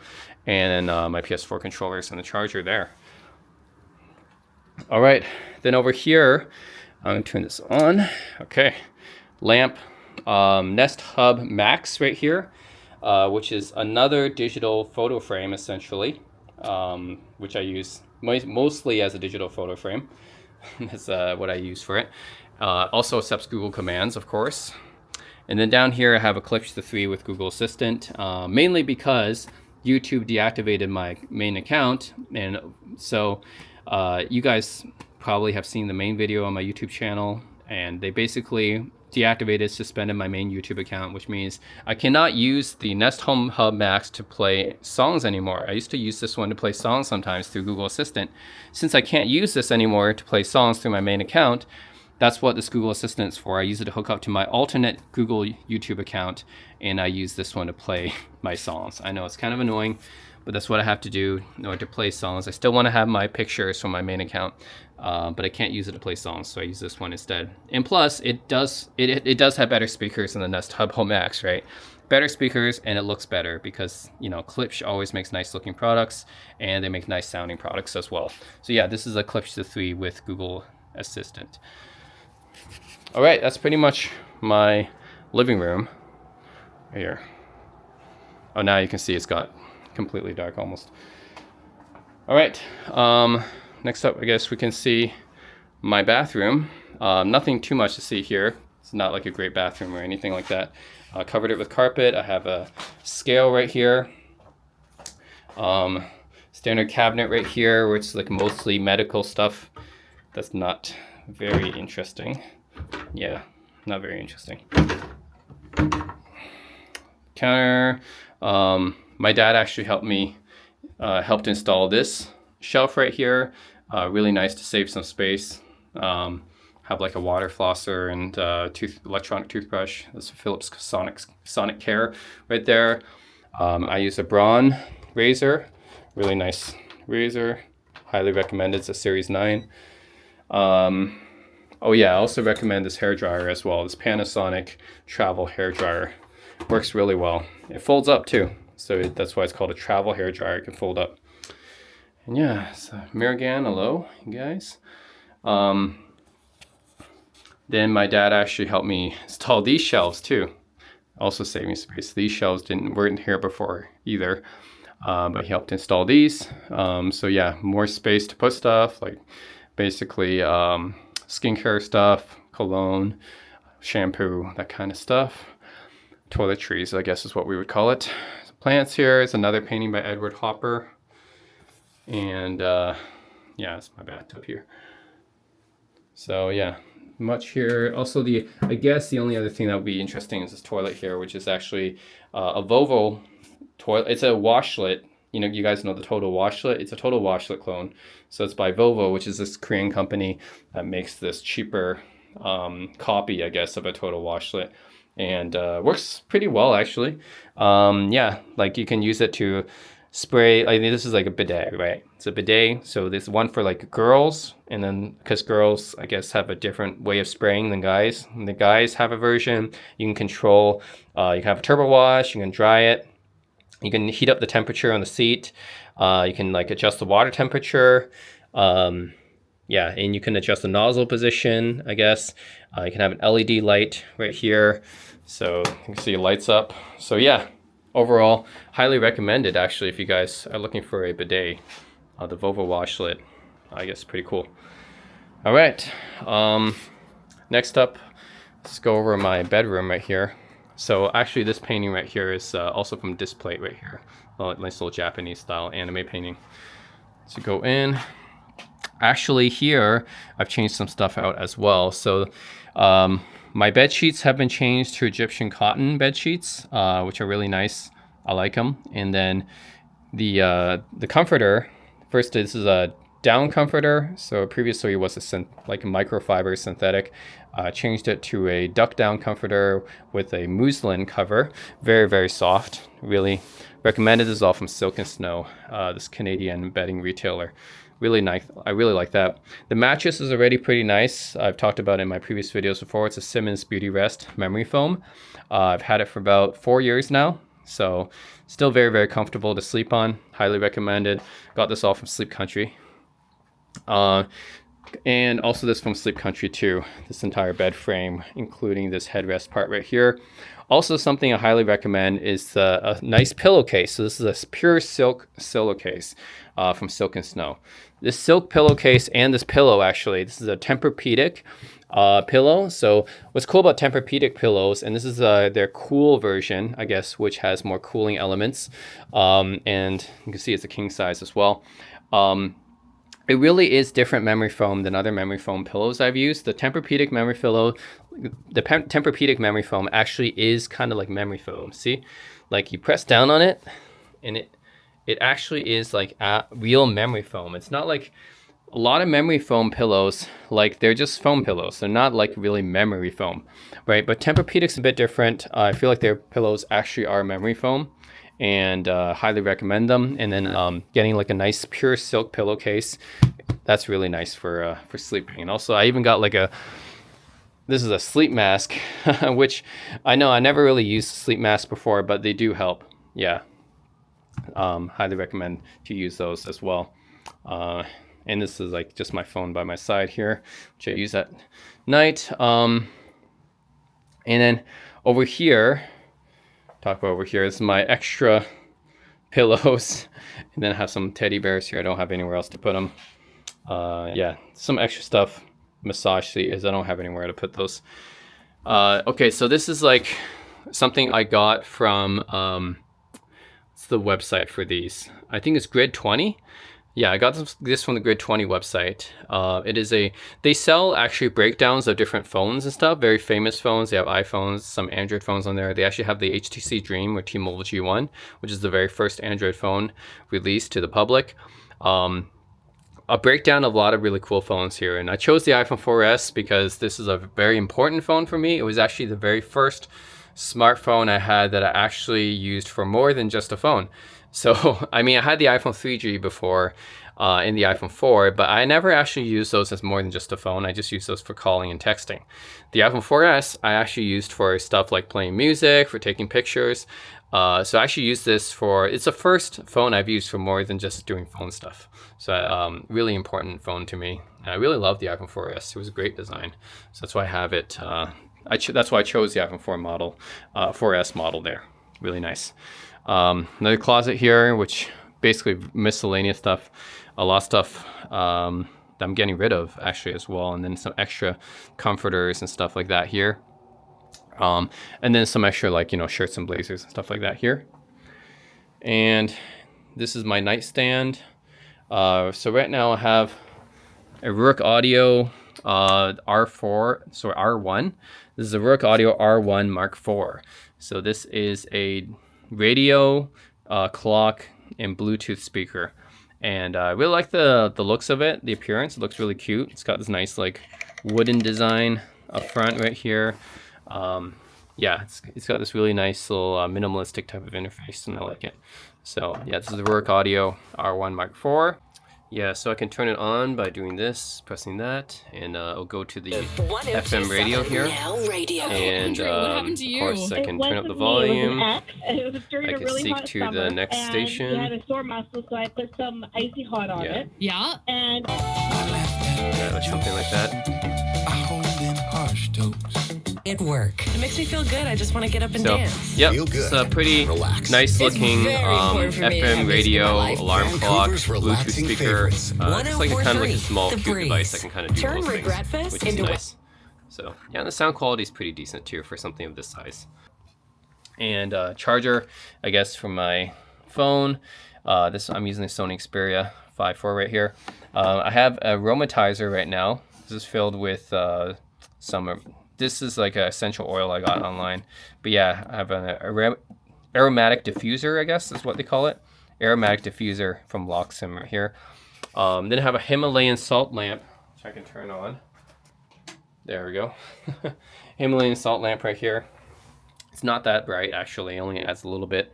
And my PS4 controllers and the charger there. All right, then over here, I'm gonna turn this on. Okay, lamp, Nest Hub Max right here, which is another digital photo frame essentially, which I use mostly as a digital photo frame. That's what I use for it. Also accepts Google commands, of course. And then down here I have Eclipse the 3 with Google Assistant, mainly because YouTube deactivated my main account. And so you guys probably have seen the main video on my YouTube channel, and they basically deactivated, suspended my main YouTube account, which means I cannot use the Nest Home Hub Max to play songs anymore. I used to use this one to play songs sometimes through Google Assistant. Since I can't use this anymore to play songs through my main account, that's what this Google Assistant is for. I use it to hook up to my alternate Google YouTube account, and I use this one to play my songs. I know it's kind of annoying, but that's what I have to do in order to play songs. I still want to have my pictures from my main account, but I can't use it to play songs, so I use this one instead. And plus, it does have better speakers than the Nest Hub Home Max, right? Better speakers, and it looks better because, you know, Klipsch always makes nice looking products, and they make nice sounding products as well. So yeah, this is a Klipsch 3 with Google Assistant. All right, that's pretty much my living room here. Oh, now you can see it's got completely dark almost. All right, next up, I guess we can see my bathroom. Nothing too much to see here. It's not like a great bathroom or anything like that. Covered it with carpet. I have a scale right here. Standard cabinet right here, where it's like mostly medical stuff. That's not very interesting. Yeah, not very interesting. Counter. My dad actually helped install this shelf right here. Really nice to save some space. Have like a water flosser and electronic toothbrush. This is Philips Sonic Care right there. I use a Braun razor. Really nice razor. Highly recommended. It's a Series 9. Oh yeah, I also recommend this hair dryer as well. This Panasonic travel hair dryer. Works really well. It folds up too. So that's why it's called a travel hair dryer. It can fold up. And yeah, so Miragan, hello, you guys. Then my dad actually helped me install these shelves too. Also saving space. These shelves weren't here before either. But he helped install these. So yeah, more space to put stuff, like basically skincare stuff, cologne, shampoo, that kind of stuff. Toiletries, I guess is what we would call it. Plants here is another painting by Edward Hopper. And yeah, it's my bathtub here. So yeah, much here. Also I guess the only other thing that would be interesting is this toilet here, which is actually a Volvo toilet. It's a washlet. You know, you guys know the Total Washlet. It's a Total Washlet clone. So it's by Volvo, which is this Korean company that makes this cheaper copy, I guess, of a Total Washlet. And works pretty well, actually. Yeah, like you can use it to spray. I mean, this is like a bidet, right? It's a bidet. So there's one for like girls, and then because girls, I guess, have a different way of spraying than guys. And the guys have a version. You can control. You can have a turbo wash. You can dry it. You can heat up the temperature on the seat. You can like adjust the water temperature. Yeah, and you can adjust the nozzle position, I guess. You can have an LED light right here. So you can see it lights up. So yeah, overall, highly recommended actually if you guys are looking for a bidet. The Volvo Washlet, I guess pretty cool. All right, next up, let's go over my bedroom right here. So actually this painting right here is also from Displate right here. Nice little Japanese style anime painting. So go in. Actually here, I've changed some stuff out as well. So my bed sheets have been changed to Egyptian cotton bed sheets, which are really nice. I like them. And then the comforter, first this is a down comforter. So previously it was like a microfiber synthetic. Changed it to a duck down comforter with a muslin cover. Very, very soft. Really recommended. This is all from Silk and Snow, this Canadian bedding retailer. Really nice. I really like that. The mattress is already pretty nice. I've talked about it in my previous videos before. It's a Simmons Beauty Rest memory foam. I've had it for about 4 years now. So still very, very comfortable to sleep on. Highly recommended. Got this all from Sleep Country. And also this from Sleep Country too. This entire bed frame, including this headrest part right here. Also something I highly recommend is a nice pillowcase. So this is a pure silk pillowcase from Silk and Snow. This silk pillowcase and this pillow actually, this is a Tempur-Pedic pillow. So what's cool about Tempur-Pedic pillows, and this is their cool version, I guess, which has more cooling elements. And you can see it's a king size as well. It really is different memory foam than other memory foam pillows I've used. The Tempur-Pedic memory pillow, the Tempur-Pedic memory foam actually is kind of like memory foam. See, like you press down on it, and it actually is like real memory foam. It's not like a lot of memory foam pillows, like they're just foam pillows. They're not like really memory foam, right? But Tempur-Pedic's a bit different. I feel like their pillows actually are memory foam, and highly recommend them. And then getting like a nice pure silk pillowcase, that's really nice for sleeping. And also I even got like this is a sleep mask, which I know I never really used sleep masks before, but they do help. Yeah, highly recommend to use those as well. And this is like just my phone by my side here, which I use at night. And then over here, talk about over here is my extra pillows, and then I have some teddy bears here. I don't have anywhere else to put them. Yeah, some extra stuff. Massage seat is I don't have anywhere to put those. Okay, so this is like something I got from what's the website for these? I think it's Grid 20. Yeah, I got this from the Grid 20 website. It is they sell actually breakdowns of different phones and stuff, very famous phones. They have iPhones, some Android phones on there. They actually have the HTC Dream or T-Mobile G1, which is the very first Android phone released to the public. A breakdown of a lot of really cool phones here. And I chose the iPhone 4S because this is a very important phone for me. It was actually the very first smartphone I had that I actually used for more than just a phone. So, I mean, I had the iPhone 3G before and the iPhone 4, but I never actually used those as more than just a phone. I just used those for calling and texting. The iPhone 4S, I actually used for stuff like playing music, for taking pictures. So I actually used this it's the first phone I've used for more than just doing phone stuff. So really important phone to me. I really love the iPhone 4S. It was a great design. So that's why I have it. That's why I chose the iPhone 4S model there. Really nice. Another closet here, which basically miscellaneous stuff, a lot of stuff that I'm getting rid of actually as well, and then some extra comforters and stuff like that here, and then some extra like shirts and blazers and stuff like that here. And this is my nightstand. So right now I have a Rook Audio R1. This is a Rook Audio R1 Mark IV. So this is a radio, clock, and Bluetooth speaker, and I really like the looks of it. The appearance, it looks really cute. It's got this nice like wooden design up front right here. Yeah, it's got this really nice little minimalistic type of interface, and I like it. So yeah, this is the Rook Audio R1 Mark IV. Yeah, so I can turn it on by doing this, pressing that, and I'll go to the FM radio here. And of course, I can turn up the volume. I can seek to the next station. Had a sore muscle, so I put some icy hot on it. Yeah. And something like that. At work. It makes me feel good. I just want to get up and dance. Yep, it's a pretty nice looking FM radio, alarm clock, Bluetooth speaker. It's like kind of like a small cute device that can kind of do most things, which is nice. So yeah, the sound quality is pretty decent too for something of this size. And charger, I guess, for my phone. This I'm using the Sony Xperia 5.4 right here. I have a aromatizer right now. This is filled with this is like an essential oil I got online. But yeah, I have an aromatic diffuser, I guess is what they call it. Aromatic diffuser from Loxim right here. Then I have a Himalayan salt lamp, which I can turn on. There we go. Himalayan salt lamp right here. It's not that bright, actually. It only adds a little bit.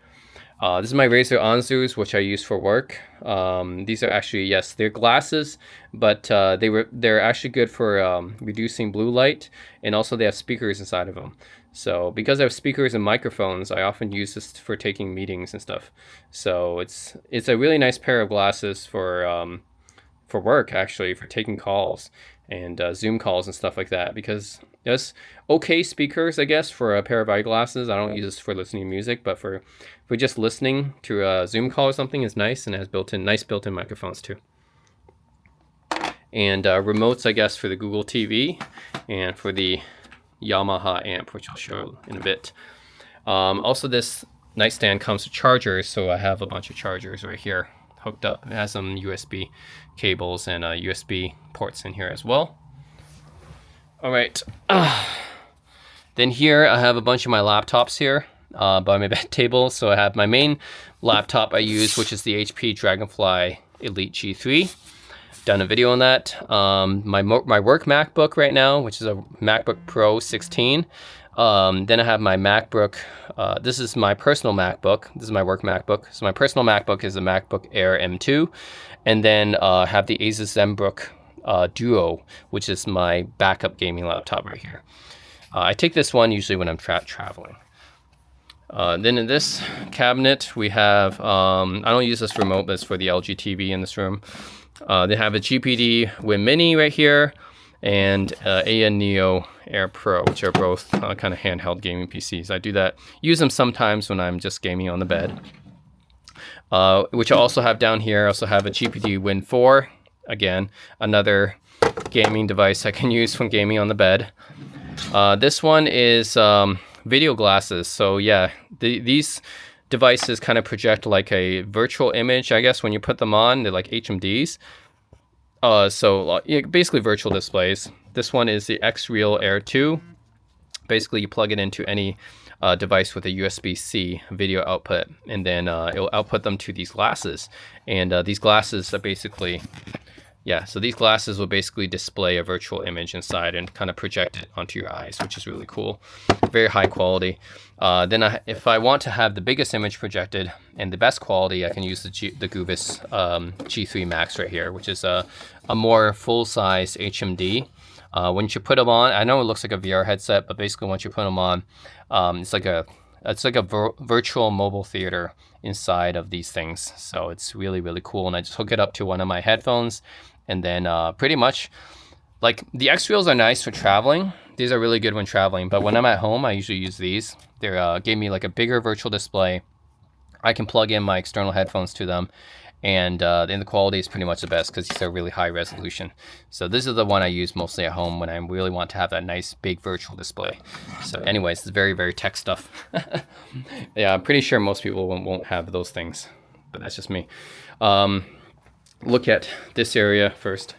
This is my Razer Anzus, which I use for work. These are actually, yes, they're glasses, but they're actually good for reducing blue light, and also they have speakers inside of them. So because I have speakers and microphones, I often use this for taking meetings and stuff. So it's a really nice pair of glasses for work, actually, for taking calls and Zoom calls and stuff like that, because yes, okay speakers, I guess, for a pair of eyeglasses. I don't use this for listening to music, but for just listening to a Zoom call or something is nice, and has nice built-in microphones too. And remotes, I guess, for the Google TV and for the Yamaha amp, which I'll show in a bit. Also, this nightstand comes with chargers, so I have a bunch of chargers right here hooked up. It has some USB cables and USB ports in here as well. All right. Then here I have a bunch of my laptops here by my bed table. So I have my main laptop I use, which is the HP Dragonfly Elite G3. Done a video on that. My work MacBook right now, which is a MacBook Pro 16. Then I have my MacBook. This is my personal MacBook. This is my work MacBook. So my personal MacBook is a MacBook Air M2. And then I have the Asus ZenBook Duo, which is my backup gaming laptop right here. I take this one usually when I'm traveling. Then in this cabinet, we have, I don't use this remote, but it's for the LG TV in this room. They have a GPD Win Mini right here, and AN Neo Air Pro, which are both kind of handheld gaming PCs. I use them sometimes when I'm just gaming on the bed. Which I also have down here. I also have a GPD Win 4, again, another gaming device I can use when gaming on the bed. This one is video glasses. So yeah, these devices kind of project like a virtual image, I guess, when you put them on. They're like HMDs. Basically virtual displays. This one is the X-Real Air 2. Basically, you plug it into any device with a USB-C video output, and then it'll output them to these glasses. And these glasses are basically, so these glasses will basically display a virtual image inside and kind of project it onto your eyes, which is really cool. Very high quality. Then if I want to have the biggest image projected and the best quality, I can use the Guvis G3 Max right here, which is a more full-size HMD. Once you put them on, I know it looks like a VR headset, but basically once you put them on, it's like a virtual mobile theater inside of these things. So it's really, really cool. And I just hook it up to one of my headphones, and then pretty much, like, the X-Reals are nice for traveling. These are really good when traveling, but when I'm at home, I usually use these. They gave me like a bigger virtual display. I can plug in my external headphones to them, and then the quality is pretty much the best because these are really high resolution. So this is the one I use mostly at home when I really want to have that nice big virtual display. So anyways, it's very, very tech stuff. Yeah, I'm pretty sure most people won't have those things, but that's just me. Look at this area first.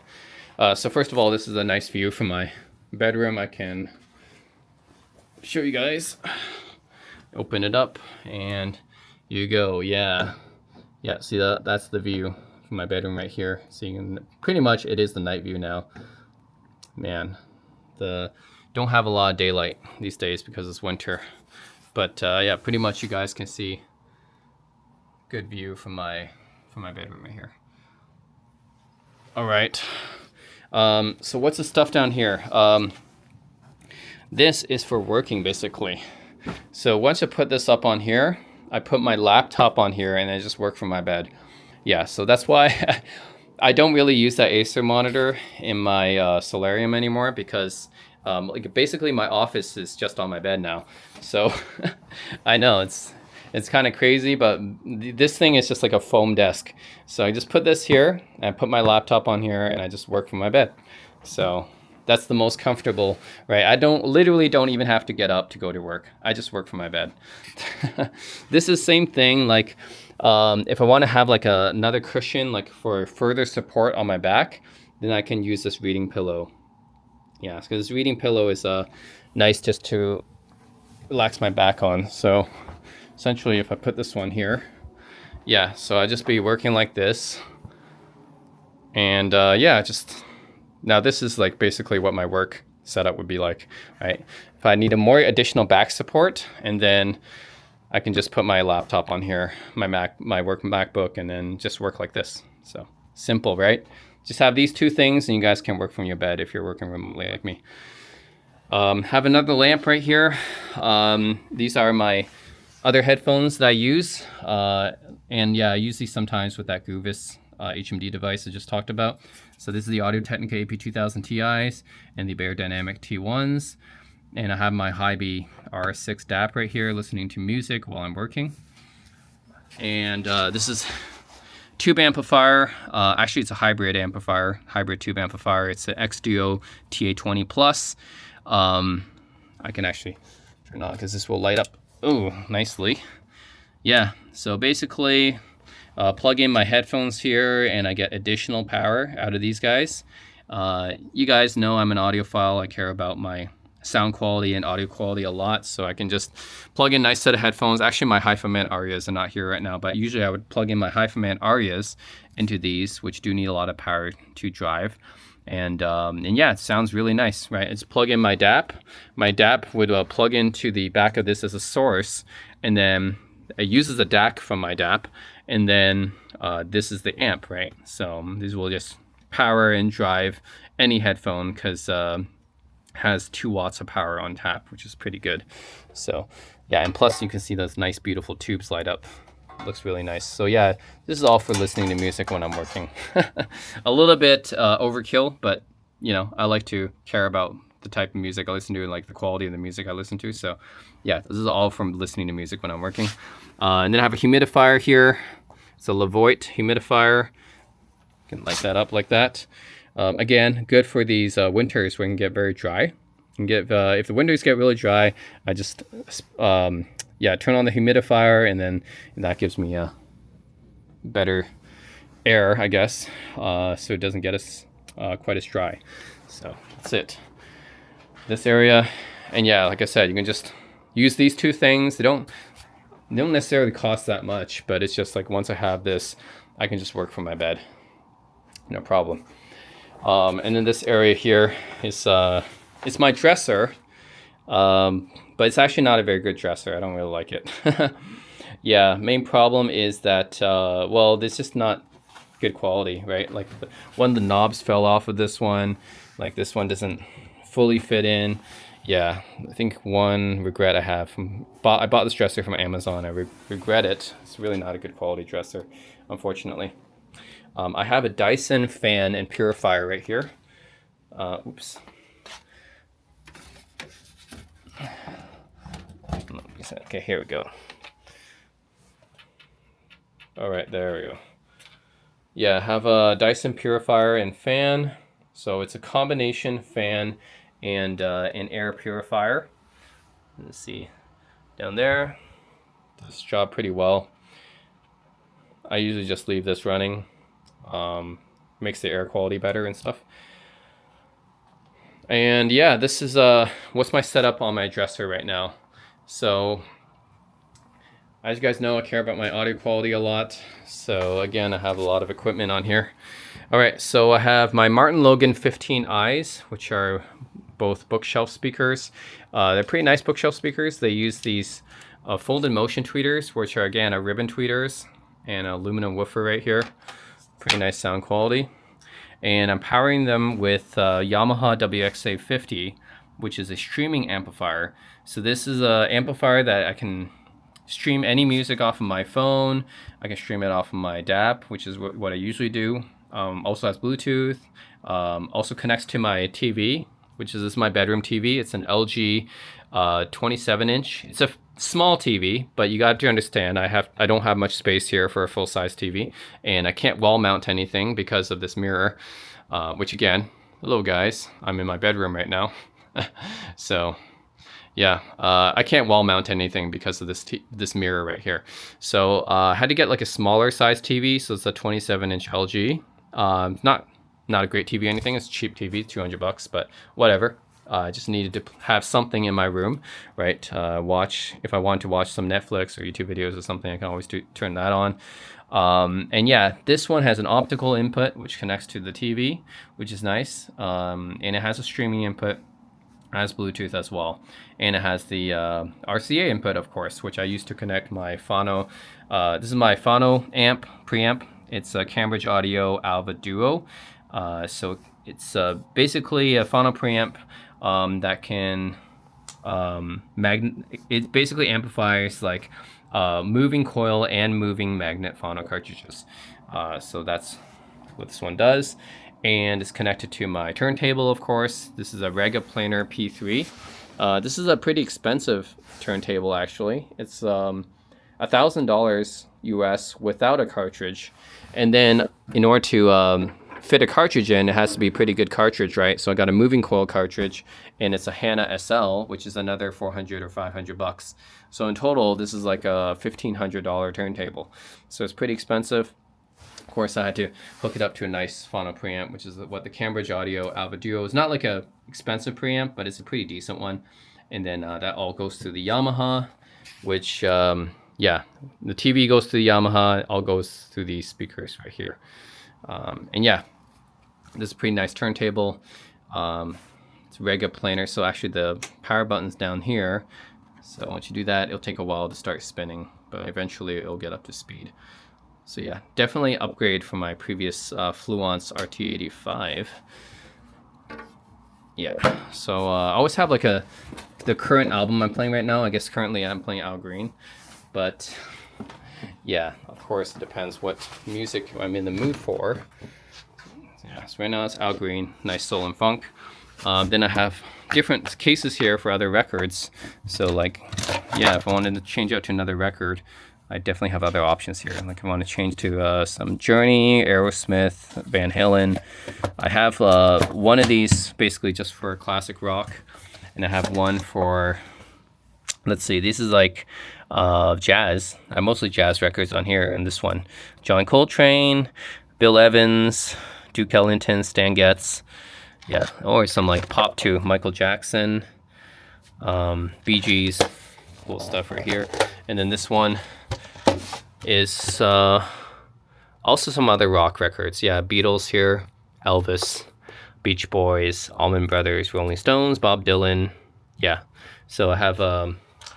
So first of all, this is a nice view from my bedroom. I can show you guys. Open it up and you go. Yeah, see that's the view from my bedroom right here. Seeing pretty much it is the night view now. Man, don't have a lot of daylight these days because it's winter. But yeah, pretty much you guys can see good view from my bedroom right here. All right. So what's the stuff down here? This is for working basically. So once I put this up on here, I put my laptop on here and I just work from my bed. Yeah, so that's why I don't really use that Acer monitor in my solarium anymore, because like basically my office is just on my bed now. So I know it's kind of crazy, but this thing is just like a foam desk. So I just put this here and I put my laptop on here and I just work from my bed. So That's the most comfortable, right? I literally don't even have to get up to go to work. I just work from my bed. This is same thing, like if I want to have like another cushion, like for further support on my back, then I can use this reading pillow. Yeah, because this reading pillow is nice just to relax my back on. So essentially, if I put this one here, yeah, so I just be working like this. And yeah, just now this is like basically what my work setup would be like, right? If I need a more additional back support, and then I can just put my laptop on here, my work MacBook, and then just work like this. So simple, right? Just have these two things and you guys can work from your bed if you're working remotely like me. Have another lamp right here. These are my other headphones that I use. And yeah, I use these sometimes with that Groovis HMD device I just talked about. So this is the Audio-Technica AP2000 Ti's and the Beyerdynamic T1s. And I have my Hy-B R6 DAP right here listening to music while I'm working. And this is tube amplifier. Actually, it's a hybrid amplifier, hybrid tube amplifier. It's an X-Duo TA20 Plus. I can actually turn on because this will light up nicely. Yeah, so basically plug in my headphones here and I get additional power out of these guys. You guys know I'm an audiophile. I care about my sound quality and audio quality a lot, so I can just plug in a nice set of headphones. Actually, my Hi-Fi-Man Arias are not here right now, but usually I would plug in my Hi-Fi-Man Arias into these, which do need a lot of power to drive. And yeah, it sounds really nice, right? It's plug in my DAP. My DAP would plug into the back of this as a source, and then it uses a DAC from my DAP, and then this is the amp, right? So these will just power and drive any headphone because has 2 watts of power on tap, which is pretty good. So yeah, and plus you can see those nice beautiful tubes light up. Looks really nice. So yeah, this is all for listening to music when I'm working. A little bit overkill, but you know, I like to care about the type of music I listen to and like the quality of the music I listen to. So yeah, this is all from listening to music when I'm working. And then I have a humidifier here. It's a Levoit humidifier. You can light that up like that. Again, good for these winters when it can get very dry. If the winters get really dry, I just yeah, turn on the humidifier, and then that gives me a better air, I guess, so it doesn't get us quite as dry. So that's it. This area, and yeah, like I said, you can just use these two things. They don't necessarily cost that much, but it's just like once I have this, I can just work from my bed, no problem. And then this area here is it's my dresser, but it's actually not a very good dresser. I don't really like it. Yeah, main problem is that well, this is not good quality, right? Like one of the knobs fell off of this one. Like this one doesn't fully fit in. Yeah, I think one regret I have I bought this dresser from Amazon. I regret it. It's really not a good quality dresser, unfortunately. I have a Dyson fan and purifier right here. Oops. Okay, here we go. All right, there we go. Yeah, I have a Dyson purifier and fan. So it's a combination fan and an air purifier. Let's see, down there, does this job pretty well. I usually just leave this running. Makes the air quality better and stuff. And yeah, this is what's my setup on my dresser right now. So as you guys know, I care about my audio quality a lot. So again, I have a lot of equipment on here. All right, so I have my Martin Logan 15Is, which are both bookshelf speakers. They're pretty nice bookshelf speakers. They use these folded motion tweeters, which are again a ribbon tweeters, and an aluminum woofer right here. Pretty nice sound quality. And I'm powering them with Yamaha WXA50, which is a streaming amplifier. So this is an amplifier that I can stream any music off of my phone. I can stream it off of my DAP, which is what I usually do. Also has Bluetooth. Also connects to my TV, which is my bedroom TV. It's an LG 27-inch. It's a small TV, but you got to understand I don't have much space here for a full-size TV, and I can't wall mount anything because of this mirror, which again, hello guys, I'm in my bedroom right now. So yeah, I can't wall mount anything because of this mirror right here. So I had to get like a smaller size TV. So it's a 27-inch LG. Not a great TV or anything. It's a cheap TV, 200 bucks, but whatever. I just needed to have something in my room, right? Watch, if I wanted to watch some Netflix or YouTube videos or something, I can always turn that on. And yeah, this one has an optical input, which connects to the TV, which is nice. And it has a streaming input, has Bluetooth as well, and it has the RCA input, of course, which I use to connect my phono. This is my phono amp preamp. It's a Cambridge Audio Alva Duo. So it's basically a phono preamp that can it basically amplifies like moving coil and moving magnet phono cartridges. So that's what this one does. And it's connected to my turntable, of course. This is a Rega Planar P3. This is a pretty expensive turntable, actually. It's $1,000 US without a cartridge. And then in order to fit a cartridge in, it has to be a pretty good cartridge, right? So I got a moving coil cartridge, and it's a Hanna SL, which is another 400 or 500 bucks. So in total, this is like a $1,500 turntable. So it's pretty expensive. Of course, I had to hook it up to a nice phono preamp, which is what the Cambridge Audio Alva Duo is. Not like a expensive preamp, but it's a pretty decent one. And then that all goes through the Yamaha, which, yeah, the TV goes to the Yamaha. It all goes through these speakers right here. And yeah, this is a pretty nice turntable. It's Rega Planar, so actually the power button's down here. So once you do that, it'll take a while to start spinning, but eventually it'll get up to speed. So yeah, definitely upgrade from my previous Fluence RT85. Yeah, so I always have like the current album I'm playing right now. I guess currently I'm playing Al Green, but yeah, of course it depends what music I'm in the mood for. Yeah, so right now it's Al Green, nice soul and funk. Then I have different cases here for other records. So like, yeah, if I wanted to change out to another record, I definitely have other options here. Like I want to change to some Journey, Aerosmith, Van Halen. I have one of these basically just for classic rock, and I have one for, let's see, this is like jazz. I have mostly jazz records on here, and this one, John Coltrane, Bill Evans, Duke Ellington, Stan Getz. Yeah, or some like pop too, Michael Jackson, Bee Gees, cool stuff right here. And then this one is also some other rock records. Yeah, Beatles here, Elvis, Beach Boys, Allman Brothers, Rolling Stones, Bob Dylan. Yeah, so I have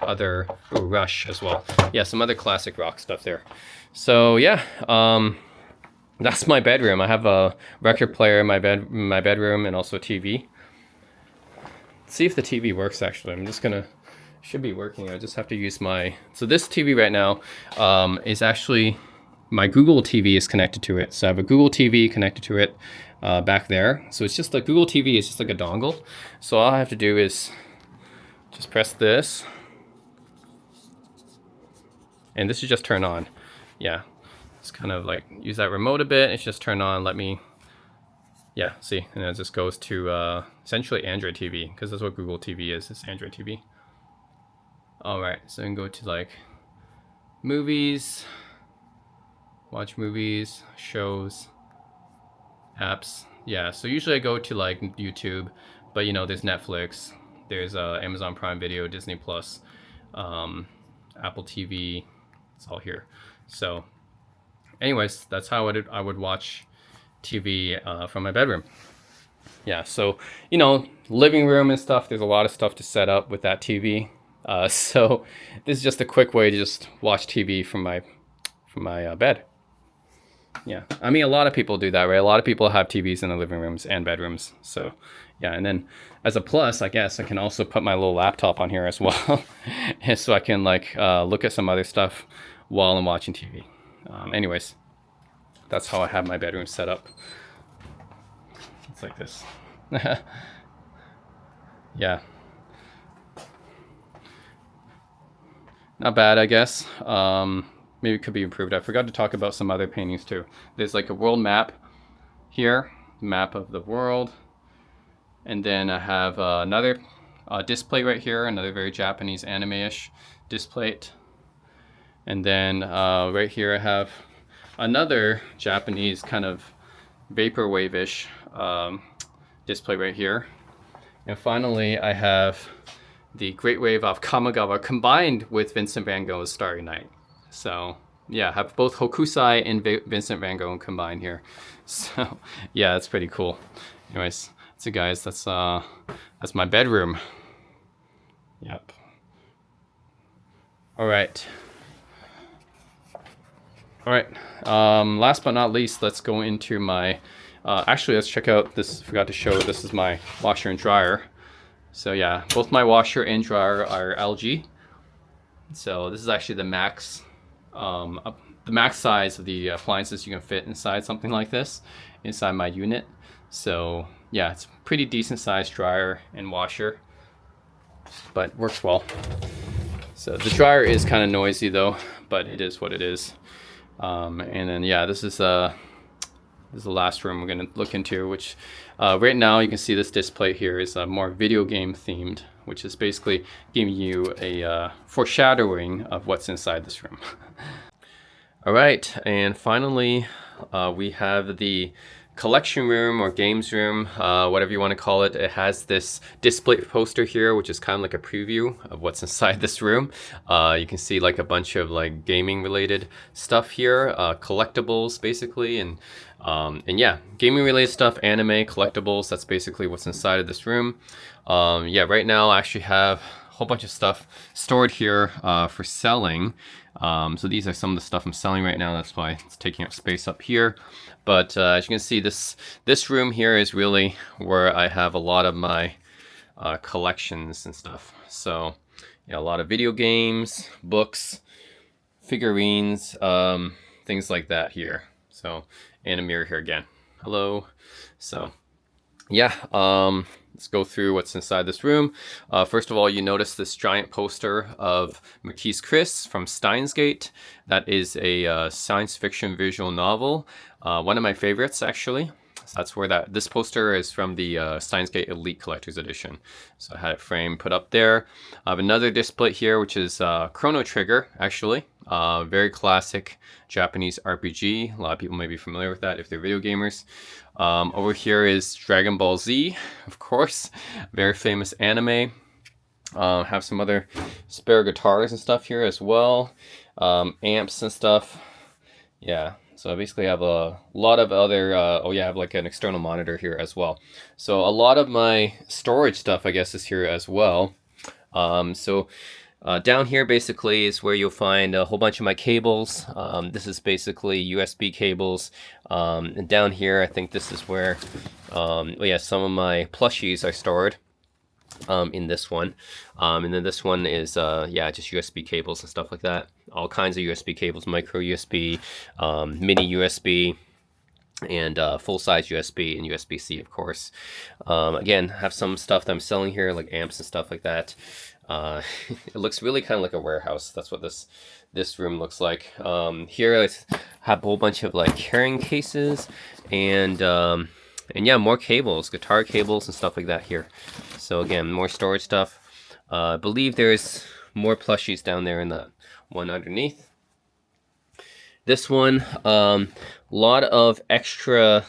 other Rush as well. Yeah, some other classic rock stuff there. So yeah, that's my bedroom. I have a record player in my bedroom, and also a TV. Let's see if the TV works. Actually, I'm just gonna. Should be working. I just have to use my. So this TV right now is actually my Google TV is connected to it. So I have a Google TV connected to it back there. So it's just like Google TV is just like a dongle. So all I have to do is just press this, and this is just turn on. Yeah, it's kind of like use that remote a bit. It's just turn on. Let me. Yeah, see, and it just goes to essentially Android TV, because that's what Google TV is. It's Android TV. All right, so I can go to like movies, watch movies, shows, apps. Yeah, so usually I go to like YouTube, but you know, there's Netflix, there's Amazon Prime Video, Disney Plus, Apple TV. It's all here. So anyways, that's how I would watch TV from my bedroom. Yeah, so you know, living room and stuff, there's a lot of stuff to set up with that TV. So this is just a quick way to just watch TV from my bed. Yeah, I mean, a lot of people do that, right? A lot of people have TVs in their living rooms and bedrooms. So yeah, and then as a plus, I guess I can also put my little laptop on here as well, and so I can like look at some other stuff while I'm watching TV. Anyways, that's how I have my bedroom set up. It's like this. Yeah. Not bad, I guess. Maybe it could be improved. I forgot to talk about some other paintings too. There's like a world map here, map of the world. And then I have another display right here, another very Japanese anime-ish display. And then right here I have another Japanese kind of vaporwave-ish display right here. And finally I have the Great Wave of Kamigawa combined with Vincent van Gogh's Starry Night. So yeah, I have both Hokusai and Vincent van Gogh combined here. So yeah, that's pretty cool. Anyways, so guys, that's my bedroom. Yep. All right. Last but not least, let's go into my. Actually, let's check out this. Forgot to show. This is my washer and dryer. So yeah, both my washer and dryer are LG. So this is actually the max size of the appliances you can fit inside something like this, inside my unit. So yeah, it's a pretty decent sized dryer and washer, but works well. So the dryer is kind of noisy though, but it is what it is. And then yeah, this is the last room we're gonna look into, which right now you can see this display here is more video game themed, which is basically giving you a foreshadowing of what's inside this room. All right, and finally we have the collection room or games room, whatever you want to call it. It has this display poster here, which is kind of like a preview of what's inside this room. You can see like a bunch of like gaming related stuff here, collectibles basically, and yeah, gaming related stuff, anime, collectibles. That's basically what's inside of this room. Yeah, right now I actually have a whole bunch of stuff stored here for selling. So these are some of the stuff I'm selling right now. That's why it's taking up space up here. But as you can see, this room here is really where I have a lot of my collections and stuff. So yeah, a lot of video games, books, figurines, things like that here. So, and a mirror here again. Hello. So yeah, let's go through what's inside this room. First of all, you notice this giant poster of Marquise Chris from Steins Gate. That is a science fiction visual novel. One of my favorites, actually. So that's where this poster is from, the Steins Gate Elite Collector's Edition. So I had it framed, put up there. I have another display here, which is Chrono Trigger, actually. Very classic Japanese RPG. A lot of people may be familiar with that if they're video gamers. Over here is Dragon Ball Z, of course. Very famous anime. Have some other spare guitars and stuff here as well. Amps and stuff. Yeah. So I basically have a lot of other, I have like an external monitor here as well. So a lot of my storage stuff, I guess, is here as well. Down here basically is where you'll find a whole bunch of my cables. This is basically USB cables. And down here, I think this is where, some of my plushies are stored. In this one, and then this one is just USB cables and stuff like that. All kinds of USB cables, micro USB, mini USB, and full-size USB and USB-C, of course. Again, have some stuff that I'm selling here, like amps and stuff like that. It looks really kind of like a warehouse. That's what this room looks like. Here I have a whole bunch of like carrying cases and yeah, more cables, guitar cables and stuff like that here. So again, more storage stuff. I believe there's more plushies down there in the one underneath. This one, lot of extra,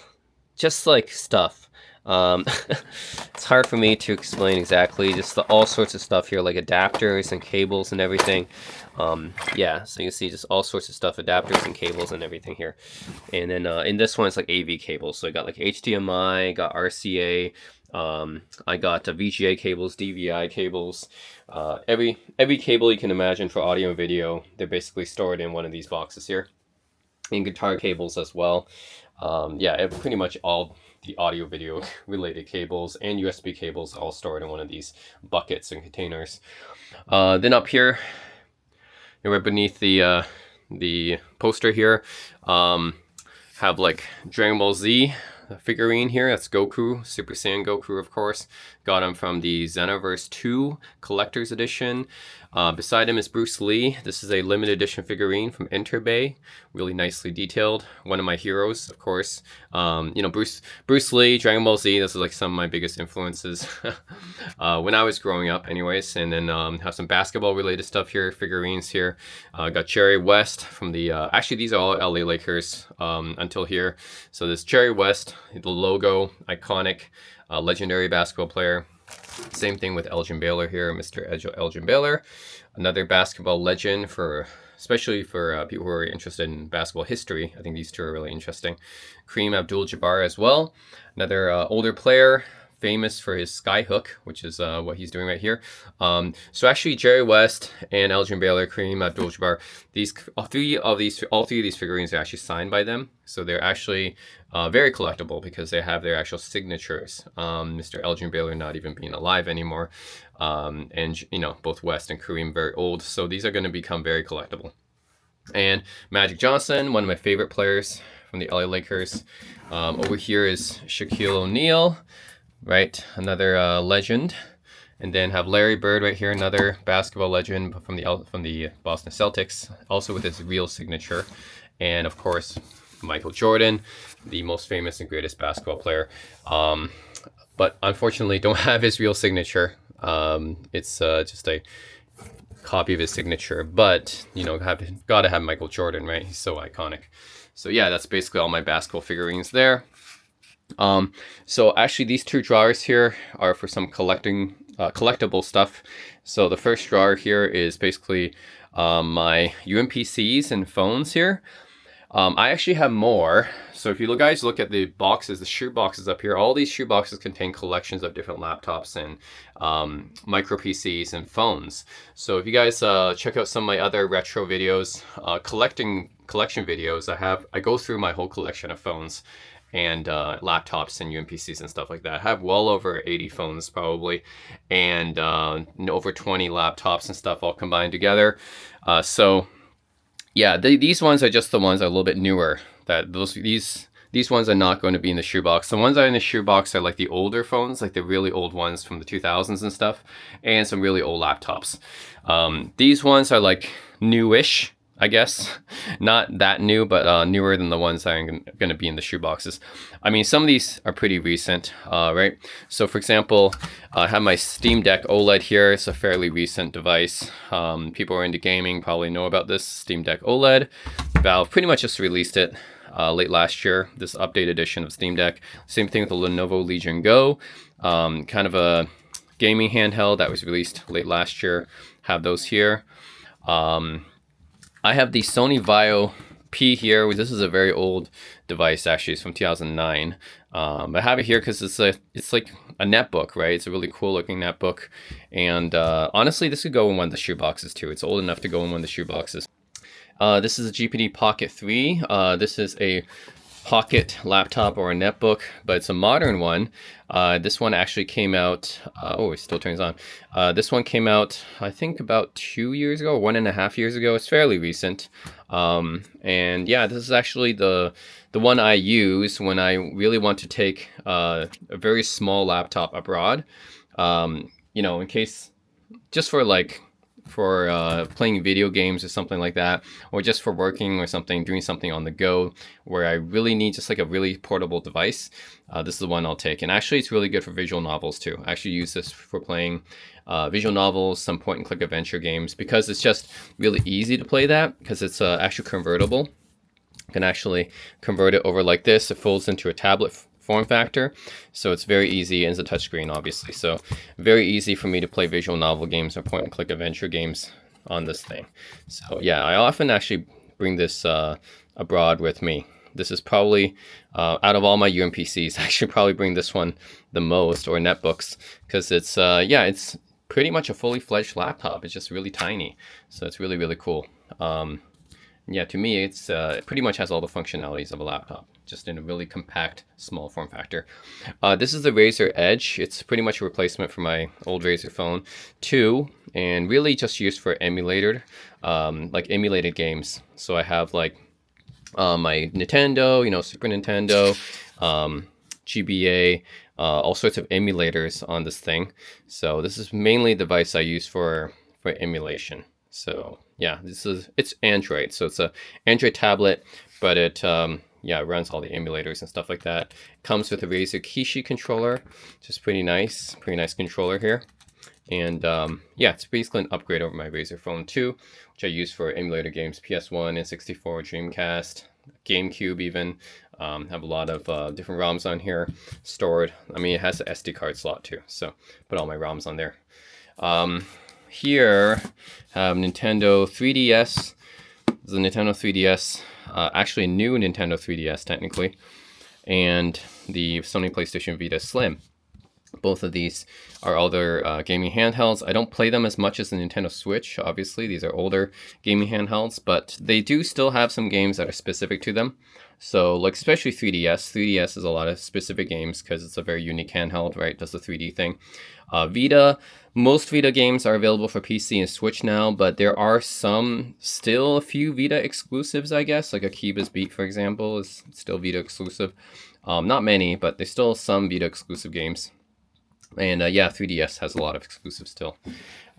just like stuff. It's hard for me to explain exactly, just all sorts of stuff here, like adapters and cables and everything. Yeah, so you can see just all sorts of stuff, adapters and cables and everything here. And then in this one, it's like AV cables. So I got like HDMI, got RCA, I got VGA cables, DVI cables, every cable you can imagine for audio and video. They're basically stored in one of these boxes here. And guitar cables as well. Yeah, pretty much all the audio video related cables and USB cables all stored in one of these buckets and containers. Then up here, right beneath the poster here, have like Dragon Ball Z figurine here. That's Goku, Super Saiyan Goku, of course. Got him from the Xenoverse 2 Collector's Edition. Beside him is Bruce Lee. This is a limited edition figurine from Interbay, really nicely detailed. One of my heroes, of course. Bruce Lee, Dragon Ball Z. This is like some of my biggest influences when I was growing up, anyways. And then have some basketball related stuff here, figurines here. Got Jerry West from the. Actually, these are all LA Lakers until here. So this Jerry West, the logo, iconic, legendary basketball player. Same thing with Elgin Baylor here, Mr. Elgin Baylor, another basketball legend especially for people who are interested in basketball history. I think these two are really interesting. Kareem Abdul-Jabbar as well, another older player, famous for his skyhook, which is what he's doing right here. So actually, Jerry West and Elgin Baylor, Kareem Abdul-Jabbar, all three of these figurines are actually signed by them. So they're actually very collectible because they have their actual signatures. Mr. Elgin Baylor not even being alive anymore, and both West and Kareem very old. So these are going to become very collectible. And Magic Johnson, one of my favorite players from the LA Lakers. Over here is Shaquille O'Neal. Right, another legend, and then have Larry Bird right here, another basketball legend from the Boston Celtics, also with his real signature, and of course Michael Jordan, the most famous and greatest basketball player, but unfortunately don't have his real signature. It's just a copy of his signature, but gotta have Michael Jordan, right? He's so iconic. So yeah, that's basically all my basketball figurines there. So actually these two drawers here are for some collectible stuff. So the first drawer here is basically my UMPCs and phones here. I actually have more. So if you guys look at the boxes, the shoe boxes up here, all these shoe boxes contain collections of different laptops and micro PCs and phones. So if you guys check out some of my other retro videos, collection videos, I go through my whole collection of phones and laptops and UMPCs and stuff like that. I have well over 80 phones probably, and over 20 laptops and stuff all combined together. So yeah, these ones are just the ones that are a little bit newer. These ones are not going to be in the shoebox. The ones that are in the shoebox are like the older phones, like the really old ones from the 2000s and stuff, and some really old laptops. These ones are like newish, I guess. Not that new, but newer than the ones that are going to be in the shoe boxes. I mean, some of these are pretty recent, right? So for example, I have my Steam Deck OLED here. It's a fairly recent device. People who are into gaming probably know about this Steam Deck OLED. Valve pretty much just released it late last year, this updated edition of Steam Deck. Same thing with the Lenovo Legion Go, kind of a gaming handheld that was released late last year. Have those here. I have the Sony Vaio P here. This is a very old device, actually. It's from 2009. I have it here because it's like a netbook, right? It's a really cool looking netbook. And honestly, this could go in one of the shoe boxes too. It's old enough to go in one of the shoe boxes. This is a GPD Pocket 3. This is a pocket laptop or a netbook, but it's a modern one. This one actually came out, it still turns on. This one came out, I think about 2 years ago, 1.5 years ago. It's fairly recent. And yeah, this is actually the one I use when I really want to take a very small laptop abroad. In case, just for playing video games or something like that, or just for working or something, doing something on the go where I really need just like a really portable device. This is the one I'll take. And actually it's really good for visual novels too. I actually use this for playing visual novels, some point and click adventure games, because it's just really easy to play that because it's actually convertible. You can actually convert it over like this. It folds into a tablet form factor, so it's very easy, and it's a touchscreen obviously, so very easy for me to play visual novel games or point and click adventure games on this thing. So yeah, I often actually bring this abroad with me. This is probably out of all my UMPCs, I should probably bring this one the most, or netbooks, because it's it's pretty much a fully fledged laptop. It's just really tiny, so it's really, really cool. Yeah, to me, it's it pretty much has all the functionalities of a laptop, just in a really compact, small form factor. This is the Razer Edge. It's pretty much a replacement for my old Razer Phone 2, and really just used for emulated games. So I have like my Nintendo, Super Nintendo, GBA, all sorts of emulators on this thing. So this is mainly the device I use for for emulation. So yeah, it's Android, so it's a Android tablet, but it yeah, it runs all the emulators and stuff like that. Comes with a Razer Kishi controller, which is pretty nice controller here. And yeah, it's basically an upgrade over my Razer Phone 2, which I use for emulator games, PS1, N64, Dreamcast, GameCube even. Have a lot of different ROMs on here stored. I mean, it has an SD card slot too, so put all my ROMs on there. Here, have Nintendo 3DS. This is a Nintendo 3DS, actually a new Nintendo 3DS technically, and the Sony PlayStation Vita Slim. Both of these are other gaming handhelds. I don't play them as much as the Nintendo Switch, obviously. These are older gaming handhelds, but they do still have some games that are specific to them. So, like, especially 3DS. 3DS is a lot of specific games because it's a very unique handheld, right? Does the 3D thing. Vita, most Vita games are available for PC and Switch now, but there are still a few Vita exclusives, I guess. Like Akiba's Beat, for example, is still Vita exclusive. Not many, but there's still some Vita exclusive games. And yeah, 3DS has a lot of exclusives still.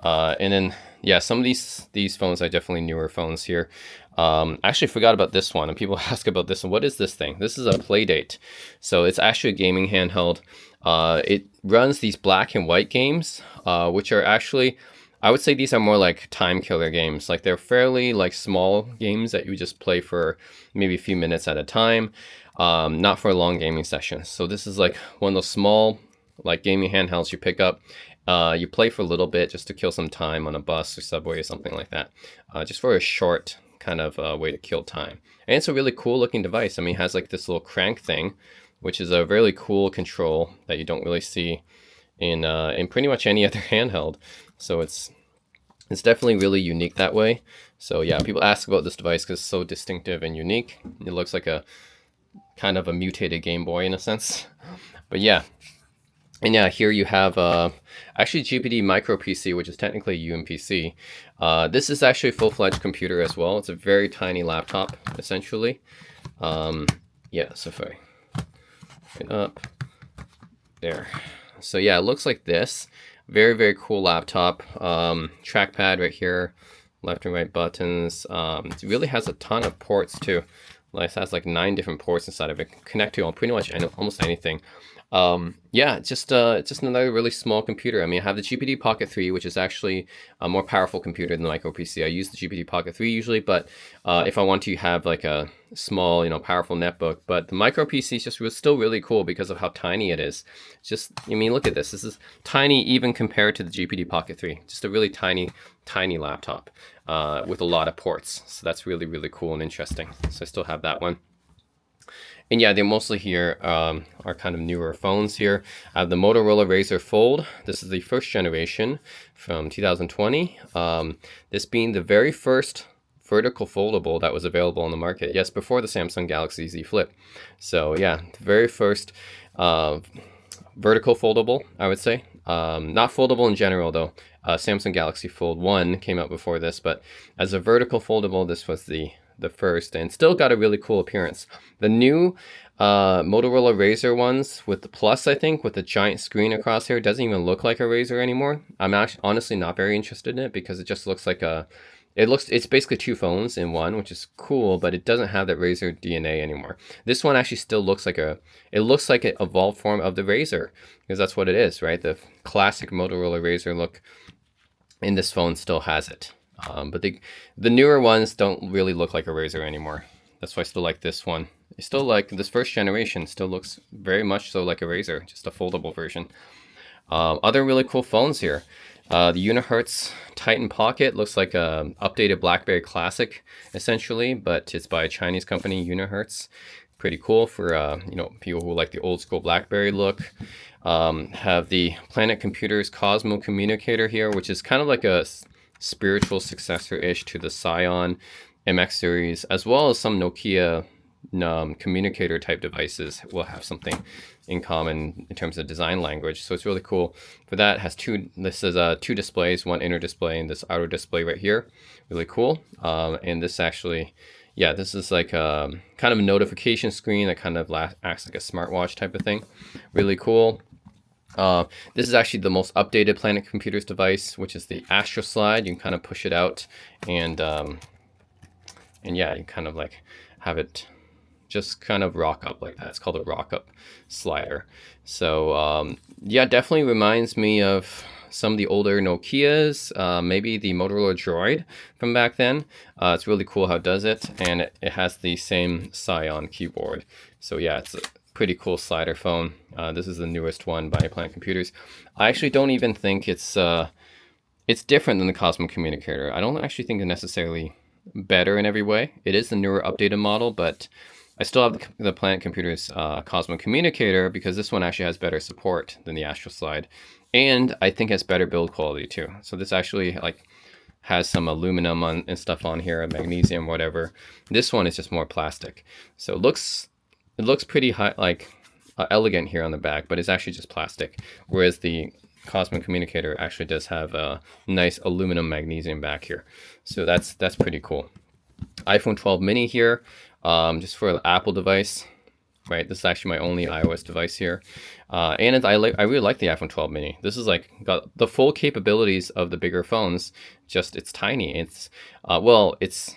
And then, yeah, some of these phones are definitely newer phones here. I actually forgot about this one, and people ask about this one. What is this thing? This is a Playdate. So it's actually a gaming handheld. It runs these black and white games, which are actually, I would say these are more like time killer games. Like they're fairly like small games that you just play for maybe a few minutes at a time, not for a long gaming session. So this is like one of those small like gaming handhelds you pick up. You play for a little bit just to kill some time on a bus or subway or something like that. Just for a short kind of way to kill time. And it's a really cool looking device. I mean, it has like this little crank thing, which is a really cool control that you don't really see in pretty much any other handheld. So it's definitely really unique that way. So yeah, people ask about this device because it's so distinctive and unique. It looks like a kind of a mutated Game Boy in a sense. But yeah. And yeah, here you have actually GPD Micro PC, which is technically a UMPC. This is actually a full-fledged computer as well. It's a very tiny laptop, essentially. Yeah, so if I get up there. So yeah, it looks like this. Very, very cool laptop. Trackpad right here, left and right buttons. It really has a ton of ports too. It has like 9 different ports inside of it. Connect to pretty much almost anything. Yeah, just another really small computer. I mean, I have the GPD Pocket 3, which is actually a more powerful computer than the Micro PC. I use the GPD Pocket 3 usually, but if I want to have like a small, powerful netbook. But the Micro PC is just still really cool because of how tiny it is. Just, I mean, look at this. This is tiny even compared to the GPD Pocket 3. Just a really tiny laptop with a lot of ports. So that's really, really cool and interesting. So I still have that one. And yeah, they're mostly here are kind of newer phones here. I have the Motorola Razr Fold. This is the first generation from 2020. This being the very first vertical foldable that was available on the market. Yes, before the Samsung Galaxy Z Flip. So yeah, the very first vertical foldable, I would say. Not foldable in general though. Samsung Galaxy Fold 1 came out before this, but as a vertical foldable, this was the first, and still got a really cool appearance. The new Motorola Razr ones with the Plus, I think, with the giant screen across here, doesn't even look like a Razr anymore. I'm actually honestly not very interested in it because it just looks like it's basically 2 phones in one, which is cool, but it doesn't have that Razr DNA anymore. This one actually still looks like it looks like an evolved form of the Razr, because that's what it is, right? The classic Motorola Razr look, and this phone still has it. But the newer ones don't really look like a Razr anymore. That's why I still like this one. I still like this first generation, still looks very much so like a Razr, just a foldable version. Other really cool phones here. The Unihertz Titan Pocket looks like a updated BlackBerry Classic, essentially, but it's by a Chinese company, Unihertz. Pretty cool for people who like the old school BlackBerry look. Have the Planet Computers Cosmo Communicator here, which is kind of like a spiritual successor-ish to the Scion MX series, as well as some Nokia communicator type devices will have something in common in terms of design language. So it's really cool. For that, this is 2 displays, one inner display and this outer display right here. Really cool. And this actually, yeah, this is like a kind of a notification screen that kind of acts like a smartwatch type of thing. Really cool. This is actually the most updated Planet Computers device, which is the Astro Slide. You can kind of push it out, and yeah, you kind of like have it just kind of rock up like that. It's called a rock up slider. So yeah, definitely reminds me of some of the older Nokias, maybe the Motorola Droid from back then. It's really cool how it does it, and it has the same Scion keyboard. So yeah, it's a pretty cool slider phone. This is the newest one by Planet Computers. I actually don't even think it's different than the Cosmo Communicator. I don't actually think it's necessarily better in every way. It is the newer updated model, but I still have the Planet Computers Cosmo Communicator because this one actually has better support than the Astro Slide, and I think has better build quality too. So this actually like has some aluminum and stuff on here, magnesium, whatever. This one is just more plastic, so it looks pretty high, like elegant here on the back, but it's actually just plastic. Whereas the Cosmo Communicator actually does have a nice aluminum magnesium back here, so that's pretty cool. iPhone 12 mini here, just for an Apple device, right? This is actually my only iOS device here, and I really like the iPhone 12 mini. This is like got the full capabilities of the bigger phones. Just it's tiny. It's well, it's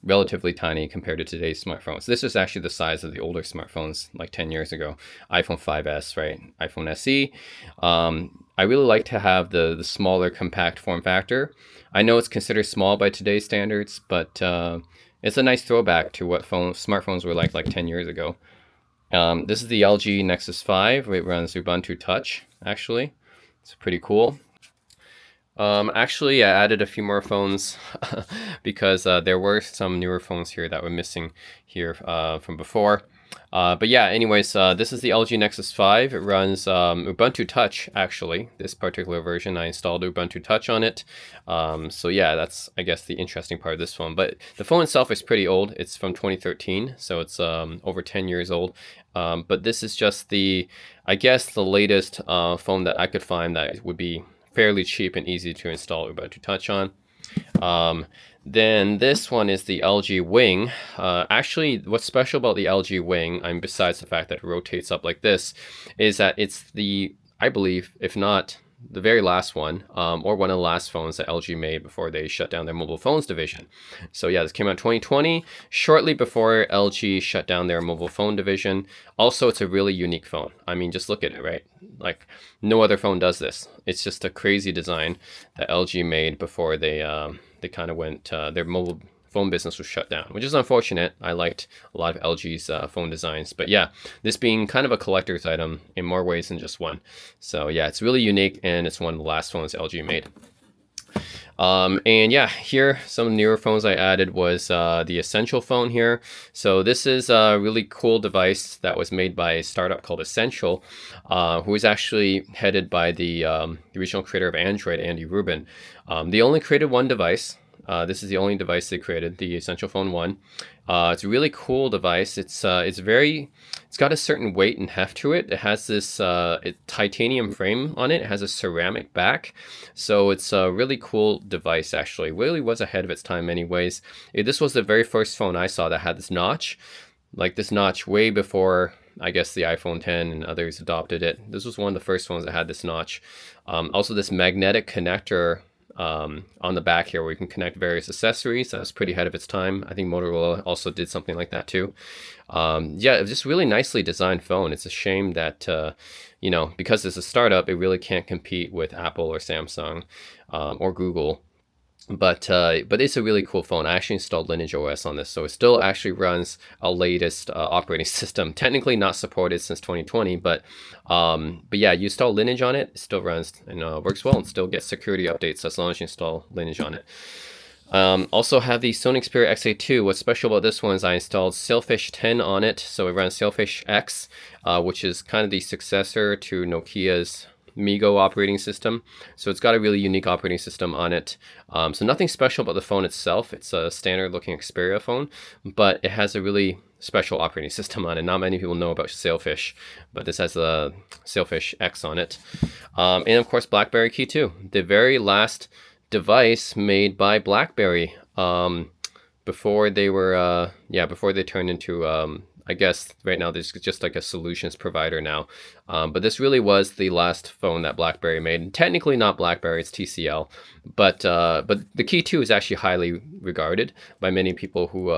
relatively tiny compared to today's smartphones. This is actually the size of the older smartphones, like 10 years ago. iPhone 5S, right? iPhone SE. I really like to have the smaller, compact form factor. I know it's considered small by today's standards, but it's a nice throwback to what smartphones were like 10 years ago. This is the LG Nexus 5. It runs Ubuntu Touch, actually. It's pretty cool. Actually, I added a few more phones because there were some newer phones here that were missing here from before. But yeah, anyways, this is the LG Nexus 5. It runs Ubuntu Touch, actually. This particular version, I installed Ubuntu Touch on it. So yeah, that's, I guess, the interesting part of this phone. But the phone itself is pretty old. It's from 2013, so it's over 10 years old. But this is just I guess, the latest phone that I could find that would be fairly cheap and easy to install Ubuntu Touch on. Then this one is the LG Wing. Actually, what's special about the LG Wing, besides the fact that it rotates up like this, is that it's I believe, if not the very last one, or one of the last phones that LG made before they shut down their mobile phones division. So yeah, this came out in 2020, shortly before LG shut down their mobile phone division. Also, it's a really unique phone. I mean, just look at it, right? Like, no other phone does this. It's just a crazy design that LG made before they kind of went, their mobile phone business was shut down, which is unfortunate. I liked a lot of LG's phone designs, but yeah, this being kind of a collector's item in more ways than just one. So yeah, it's really unique, and it's one of the last phones LG made. And yeah, here, some newer phones I added was the Essential phone here. So this is a really cool device that was made by a startup called Essential, who is actually headed by the original creator of Android, Andy Rubin. They only created one device. This is the only device they created, the Essential Phone 1. It's a really cool device. It's got a certain weight and heft to it. It has this titanium frame on it. It has a ceramic back. So it's a really cool device, actually. It really was ahead of its time in many ways. This was the very first phone I saw that had this notch. Like this notch way before, I guess, the iPhone 10 and others adopted it. This was one of the first ones that had this notch. Also, this magnetic connector on the back here where you can connect various accessories. That was pretty ahead of its time. I think Motorola also did something like that too. Yeah, it was just really nicely designed phone. It's a shame that, because it's a startup, it really can't compete with Apple or Samsung or Google. But it's a really cool phone. I actually installed Lineage OS on this, so it still actually runs a latest operating system. Technically not supported since 2020, but yeah, you install Lineage on it, it still runs and works well, and still gets security updates as long as you install Lineage on it. Also have the Sony Xperia XA2. What's special about this one is I installed Sailfish 10 on it, so it runs Sailfish X, which is kind of the successor to Nokia's Migo operating system. So it's got a really unique operating system on it. So nothing special about the phone itself. It's a standard looking Xperia phone, but it has a really special operating system on it. Not many people know about Sailfish, but this has a Sailfish X on it. And of course, BlackBerry Key 2, the very last device made by BlackBerry before they were, before they turned into, I guess right now there's just like a solutions provider now. But this really was the last phone that BlackBerry made. And technically not BlackBerry, it's TCL. But the Key 2 is actually highly regarded by many people who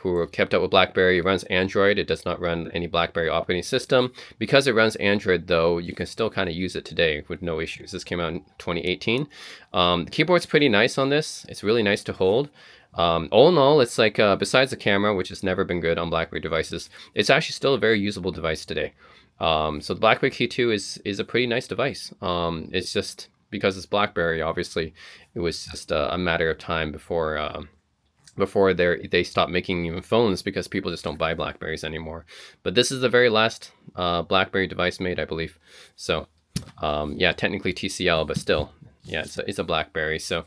who are kept up with BlackBerry. It runs Android. It does not run any BlackBerry operating system. Because it runs Android, though, you can still kind of use it today with no issues. This came out in 2018. The keyboard's pretty nice on this. It's really nice to hold. All in all, it's like, besides the camera, which has never been good on BlackBerry devices, it's actually still a very usable device today. So the BlackBerry Key 2 is a pretty nice device. It's just, because it's BlackBerry, obviously, it was just a matter of time before they stop making even phones, because people just don't buy BlackBerries anymore. But this is the very last BlackBerry device made, I believe. So yeah, technically TCL, but still, yeah, it's a BlackBerry. So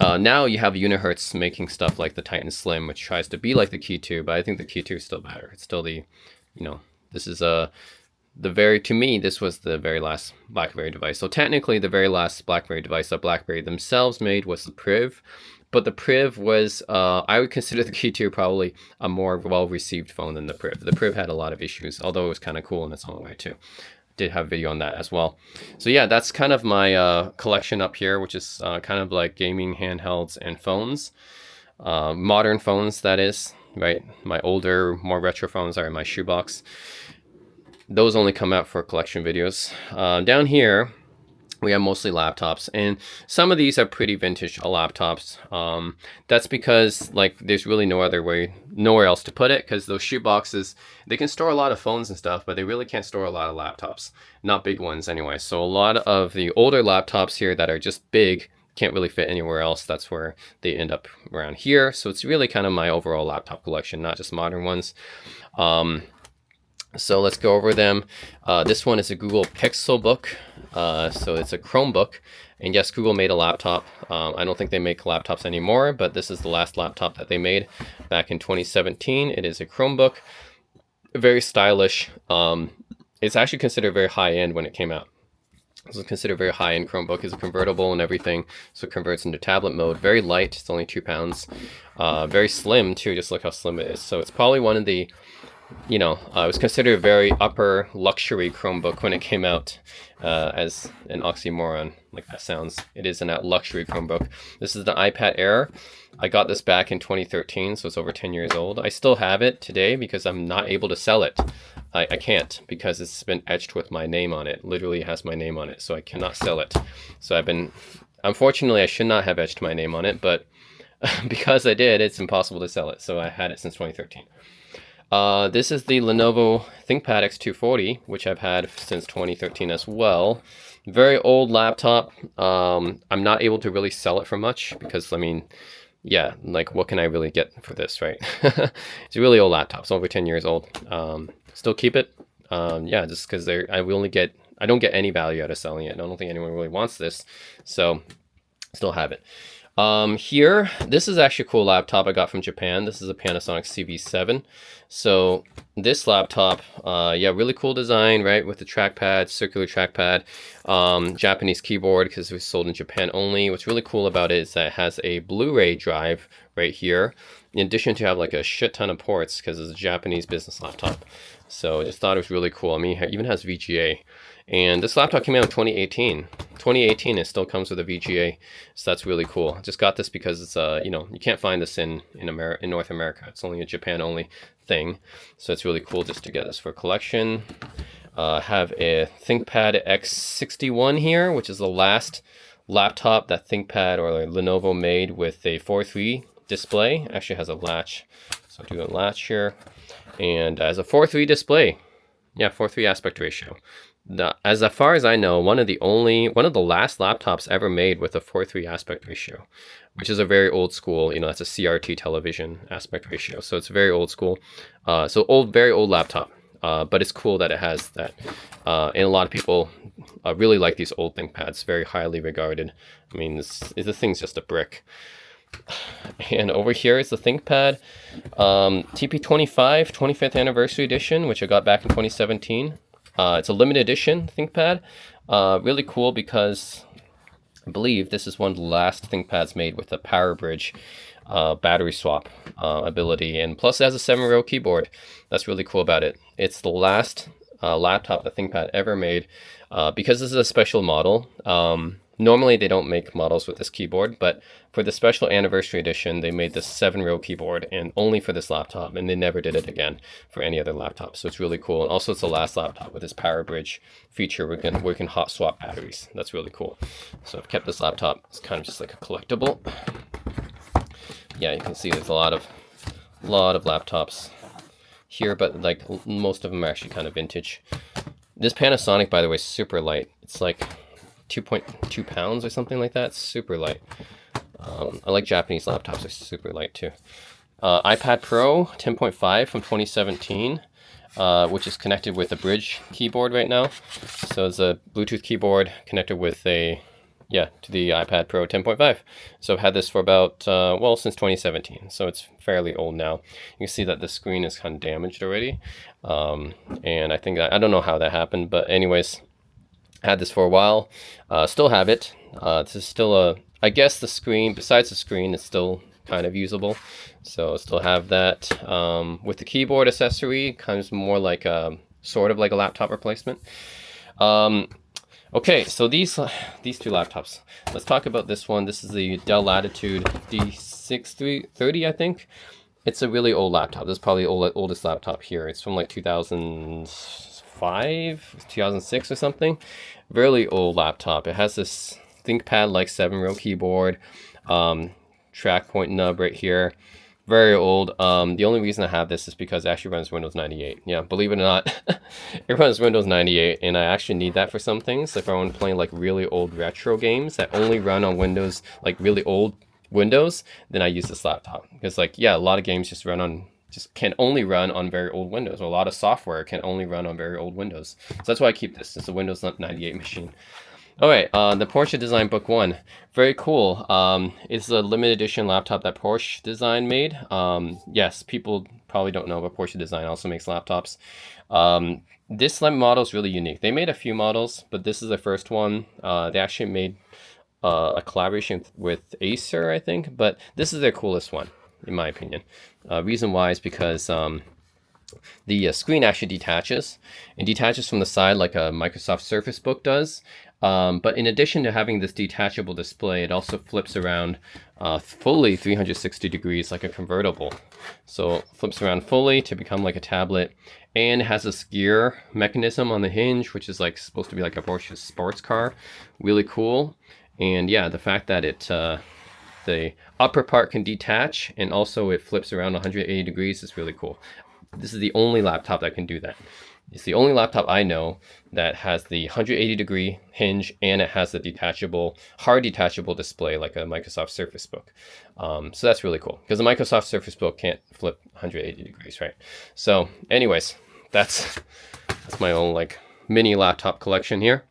now you have Unihertz making stuff like the Titan Slim, which tries to be like the Key 2, but I think the Key 2 is still better. It's still the, this is to me, this was the very last BlackBerry device. So technically the very last BlackBerry device that BlackBerry themselves made was the Priv. But the Priv was, I would consider the Key 2 probably a more well-received phone than the Priv. The Priv had a lot of issues, although it was kind of cool in its own way too. Did have a video on that as well. So yeah, that's kind of my collection up here, which is kind of like gaming handhelds and phones. Modern phones, that is, right? My older, more retro phones are in my shoebox. Those only come out for collection videos. Down here, we have mostly laptops, and some of these are pretty vintage laptops. That's because like there's really nowhere else to put it, because those shoe boxes, they can store a lot of phones and stuff, but they really can't store a lot of laptops, not big ones anyway. So a lot of the older laptops here that are just big can't really fit anywhere else. That's where they end up around here. So it's really kind of my overall laptop collection, not just modern ones. So let's go over them. This one is a Google Pixel Book. So it's a Chromebook. And yes, Google made a laptop. I don't think they make laptops anymore, but this is the last laptop that they made back in 2017. It is a Chromebook. Very stylish. It's actually considered very high-end when it came out. It's considered very high-end Chromebook. It's convertible and everything, so it converts into tablet mode. Very light. It's only 2 pounds. Very slim, too. Just look how slim it is. So it's probably one of the... it was considered a very upper luxury Chromebook when it came out, as an oxymoron, like that sounds. It is a luxury Chromebook. This is the iPad Air. I got this back in 2013, so it's over 10 years old. I still have it today because I'm not able to sell it. I can't, because it's been etched with my name on it. Literally has my name on it, so I cannot sell it. So unfortunately, I should not have etched my name on it, but because I did, it's impossible to sell it. So I had it since 2013. This is the Lenovo ThinkPad X240, which I've had since 2013 as well. Very old laptop. I'm not able to really sell it for much because, yeah, like what can I really get for this, right? It's a really old laptop. It's over 10 years old. Still keep it. Yeah, just because I don't get any value out of selling it. I don't think anyone really wants this, so still have it. Here, this is actually a cool laptop I got from Japan. This is a Panasonic CV7. So this laptop, yeah, really cool design, right? With the trackpad, circular trackpad, Japanese keyboard, because it was sold in Japan only. What's really cool about it is that it has a Blu-ray drive right here, in addition to have like a shit ton of ports, because it's a Japanese business laptop. So I just thought it was really cool. I mean, it even has VGA. And this laptop came out in 2018. 2018, it still comes with a VGA, so that's really cool. I just got this because it's you can't find this in North America. It's only a Japan only thing, so it's really cool just to get this for collection. Have a ThinkPad X61 here, which is the last laptop that ThinkPad or Lenovo made with a 4:3 display. Actually has a latch, so I'll do a latch here, and as a 4:3 display, yeah, 4:3 aspect ratio. As far as I know, one of the last laptops ever made with a 4:3 aspect ratio, which is a very old school, that's a CRT television aspect ratio. So it's very old school. Very old laptop. But it's cool that it has that. And a lot of people really like these old ThinkPads, very highly regarded. I mean, the thing's just a brick. And over here is the ThinkPad TP25 25th anniversary edition, which I got back in 2017. It's a limited edition ThinkPad. Really cool because I believe this is one of the last ThinkPads made with a power bridge. battery swap ability, and plus it has a 7-row keyboard. That's really cool about it. It's the last laptop that ThinkPad ever made, because this is a special model. Normally they don't make models with this keyboard, but for the special anniversary edition, they made this 7-row keyboard, and only for this laptop, and they never did it again for any other laptop. So it's really cool. And also it's the last laptop with this Power Bridge feature where we can hot swap batteries. That's really cool. So I've kept this laptop. It's kind of just like a collectible. Yeah, you can see there's a lot of laptops here, but like most of them are actually kind of vintage. This Panasonic, by the way, is super light. It's like 2.2 pounds or something like that. It's super light. I like Japanese laptops. They're super light too. iPad Pro 10.5 from 2017, which is connected with a Bridge keyboard right now. So it's a Bluetooth keyboard connected with to the iPad Pro 10.5. So I've had this for about, since 2017. So it's fairly old now. You can see that the screen is kind of damaged already. And I think, I don't know how that happened, but anyways, had this for a while. Still have it. This is still I guess the screen, besides the screen, is still kind of usable. So still have that. With the keyboard accessory, kind of more like sort of like a laptop replacement. Okay, so these two laptops. Let's talk about this one. This is the Dell Latitude D6330, I think. It's a really old laptop. This is probably the oldest laptop here. It's from like 2005, 2006 or something. Really old laptop. It has this ThinkPad-like 7-row keyboard, track point nub right here. Very old. The only reason I have this is because it actually runs Windows 98. Yeah, believe it or not, it runs Windows 98, and I actually need that for some things. If I want to play like really old retro games that only run on Windows, like really old Windows, then I use this laptop. Because like, yeah, a lot of games just can only run on very old Windows, or a lot of software can only run on very old Windows. So that's why I keep this. It's a Windows 98 machine. All right, the Porsche Design Book 1. Very cool. It's a limited edition laptop that Porsche Design made. Yes, people probably don't know, but Porsche Design also makes laptops. This model is really unique. They made a few models, but this is the first one. They actually made a collaboration with Acer, I think, but this is their coolest one, in my opinion. Reason why is because the screen actually detaches. It detaches from the side like a Microsoft Surface Book does. But in addition to having this detachable display, it also flips around fully 360 degrees like a convertible. So it flips around fully to become like a tablet, and it has this gear mechanism on the hinge, which is like supposed to be like a Porsche sports car. Really cool. And yeah, the fact that the upper part can detach and also it flips around 180 degrees is really cool. This is the only laptop that can do that. It's the only laptop I know that has the 180 degree hinge, and it has the hard detachable display like a Microsoft Surface Book. So that's really cool because the Microsoft Surface Book can't flip 180 degrees, right? So anyways, that's my own like mini laptop collection here.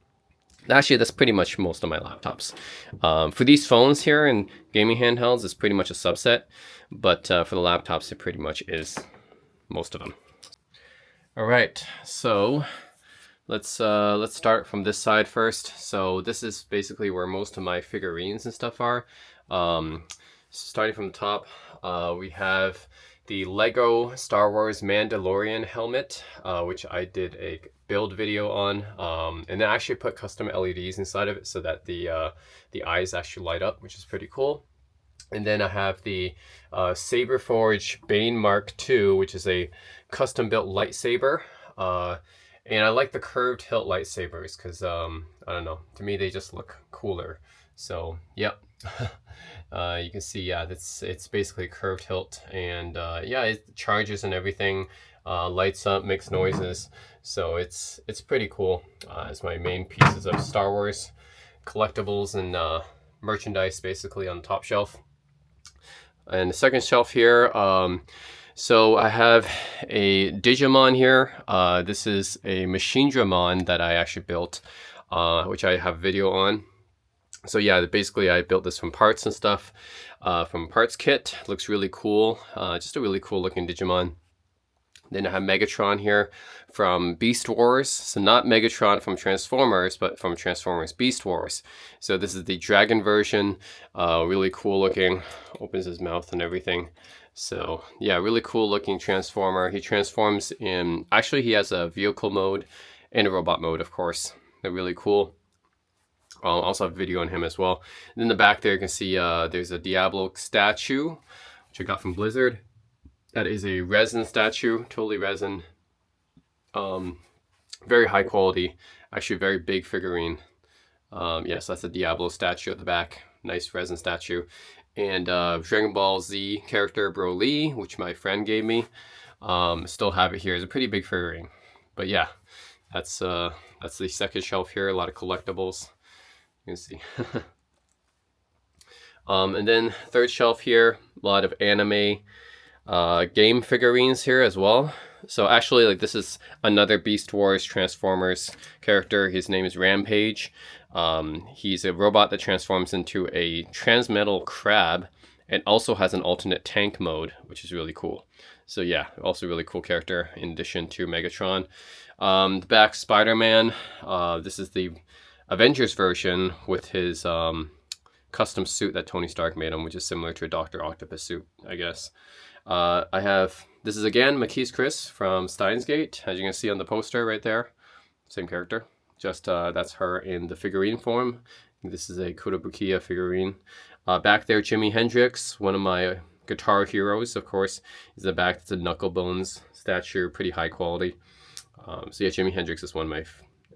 Actually, that's pretty much most of my laptops. For these phones here and gaming handhelds, it's pretty much a subset, but for the laptops, it pretty much is most of them. All right, so let's start from this side first. So this is basically where most of my figurines and stuff are. Starting from the top, we have the Lego Star Wars Mandalorian helmet, which I did a build video on, and I actually put custom LEDs inside of it so that the eyes actually light up, which is pretty cool. And then I have the Saberforge Bane Mark II, which is a custom built lightsaber. And I like the curved hilt lightsabers because, I don't know, to me they just look cooler. So, yep. You can see, yeah, it's basically a curved hilt, and yeah, it charges and everything, lights up, makes noises. So it's pretty cool. It's my main pieces of Star Wars collectibles and merchandise basically on the top shelf. And the second shelf here, so I have a Digimon here. This is a Machinedramon that I actually built, which I have video on. So yeah, basically I built this from parts and stuff, from parts kit. Looks really cool. Just a really cool looking Digimon. Then I have Megatron here from Beast Wars. So not Megatron from Transformers, but from Transformers Beast Wars. So this is the dragon version. Really cool looking. Opens his mouth and everything. So yeah, really cool looking Transformer. He transforms in, actually he has a vehicle mode and a robot mode, of course. They're really cool. I'll also have a video on him as well. And in the back there you can see there's a Diablo statue, which I got from Blizzard. That is a resin statue, totally resin. Very high quality, actually very big figurine. Yes, that's a Diablo statue at the back. Nice resin statue. And Dragon Ball Z character Broly, which my friend gave me. Still have it here. It's a pretty big figurine. But yeah, that's the second shelf here. A lot of collectibles. You can see. And then third shelf here, a lot of anime game figurines here as well. So actually, like, this is another Beast Wars Transformers character. His name is Rampage. He's a robot that transforms into a transmetal crab and also has an alternate tank mode, which is really cool. So yeah, also really cool character in addition to Megatron. The back, Spider-Man. This is the Avengers version with his custom suit that Tony Stark made him, which is similar to a Dr. Octopus suit, I guess. I have, this is again Makis Chris from Steins Gate, as you can see on the poster right there. Same character, just that's her in the figurine form. This is a Kotobukiya figurine. Back there, Jimi Hendrix, one of my guitar heroes, of course, is the back. It's a Knucklebones statue, pretty high quality. So yeah, Jimi Hendrix is one of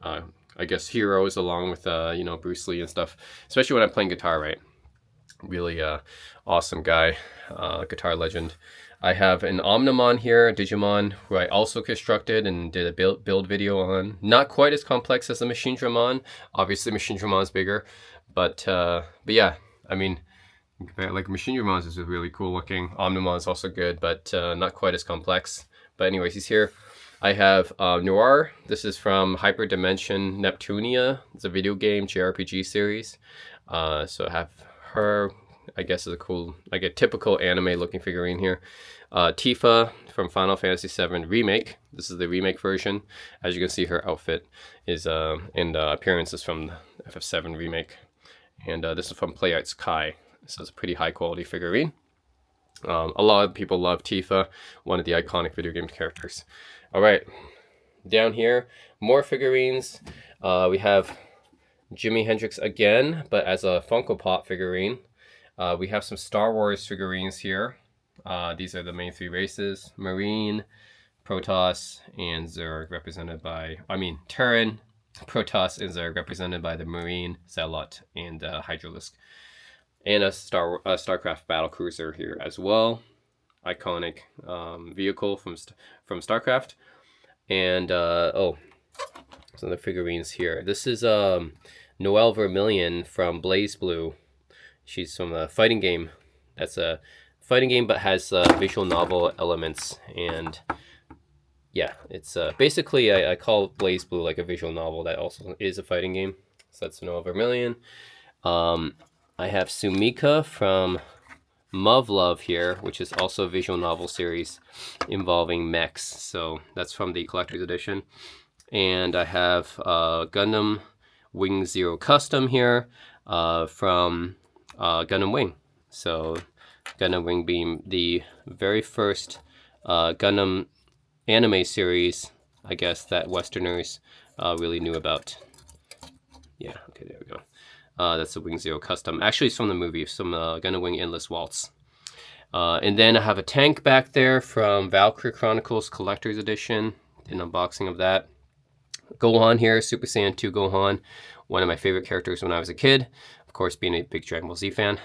my, I guess, heroes, along with, you know, Bruce Lee and stuff, especially when I'm playing guitar, right? Really awesome guy, guitar legend. I have an Omnimon here, a Digimon, who I also constructed and did a build video on. Not quite as complex as the Machine Dramon. Obviously, Machine Dramon's bigger, but yeah, I mean, like Machine Dramon's is really cool looking. Omnimon's also good, but not quite as complex. But anyways, he's here. I have Noir. This is from Hyperdimension Neptunia. It's a video game JRPG series. So I have her, I guess, is a cool, like a typical anime looking figurine here. Tifa from Final Fantasy VII Remake. This is the remake version. As you can see, her outfit is and appearance is from the FF7 Remake. And this is from Play Arts Kai. So it's a pretty high quality figurine. A lot of people love Tifa, one of the iconic video game characters. All right, down here, more figurines. We have Jimi Hendrix again, but as a Funko Pop figurine. We have some Star Wars figurines here. These are the main three races: Marine, Protoss, and Zerg, represented by, Terran, Protoss, and Zerg, represented by the Marine, Zealot, and Hydralisk. And a Starcraft battlecruiser here as well. Iconic vehicle from Starcraft. And some of the figurines here. This is Noelle Vermillion from Blaze Blue. She's from a fighting game. That's a fighting game, but has visual novel elements. And yeah, it's basically, I call Blaze Blue like a visual novel that also is a fighting game. So that's Noelle Vermillion. I have Sumika from Muv-Luv here, which is also a visual novel series involving mechs. So that's from the collector's edition. And I have Gundam Wing Zero Custom here from Gundam Wing. So Gundam Wing being the very first Gundam anime series, I guess, that Westerners really knew about. Yeah, okay, there we go. That's the Wing Zero Custom. Actually, it's from the movie, some Gundam Wing Endless Waltz. And then I have a tank back there from Valkyrie Chronicles Collector's Edition. An unboxing of that. Gohan here, Super Saiyan 2 Gohan. One of my favorite characters when I was a kid. Of course, being a big Dragon Ball Z fan.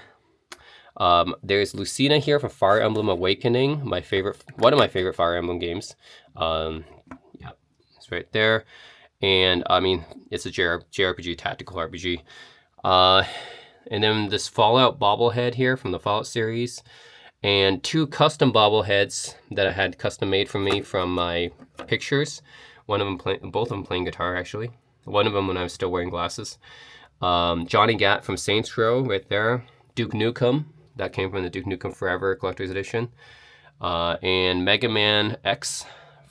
There's Lucina here from Fire Emblem Awakening. One of my favorite Fire Emblem games. Yeah, it's right there. And I mean, it's a JRPG, tactical RPG. And then this Fallout bobblehead here from the Fallout series, and two custom bobbleheads that I had custom made for me from my pictures. One of them both of them playing guitar, actually. One of them when I was still wearing glasses. Johnny Gat from Saints Row right there. Duke Nukem, that came from the Duke Nukem Forever Collector's Edition. And Mega Man X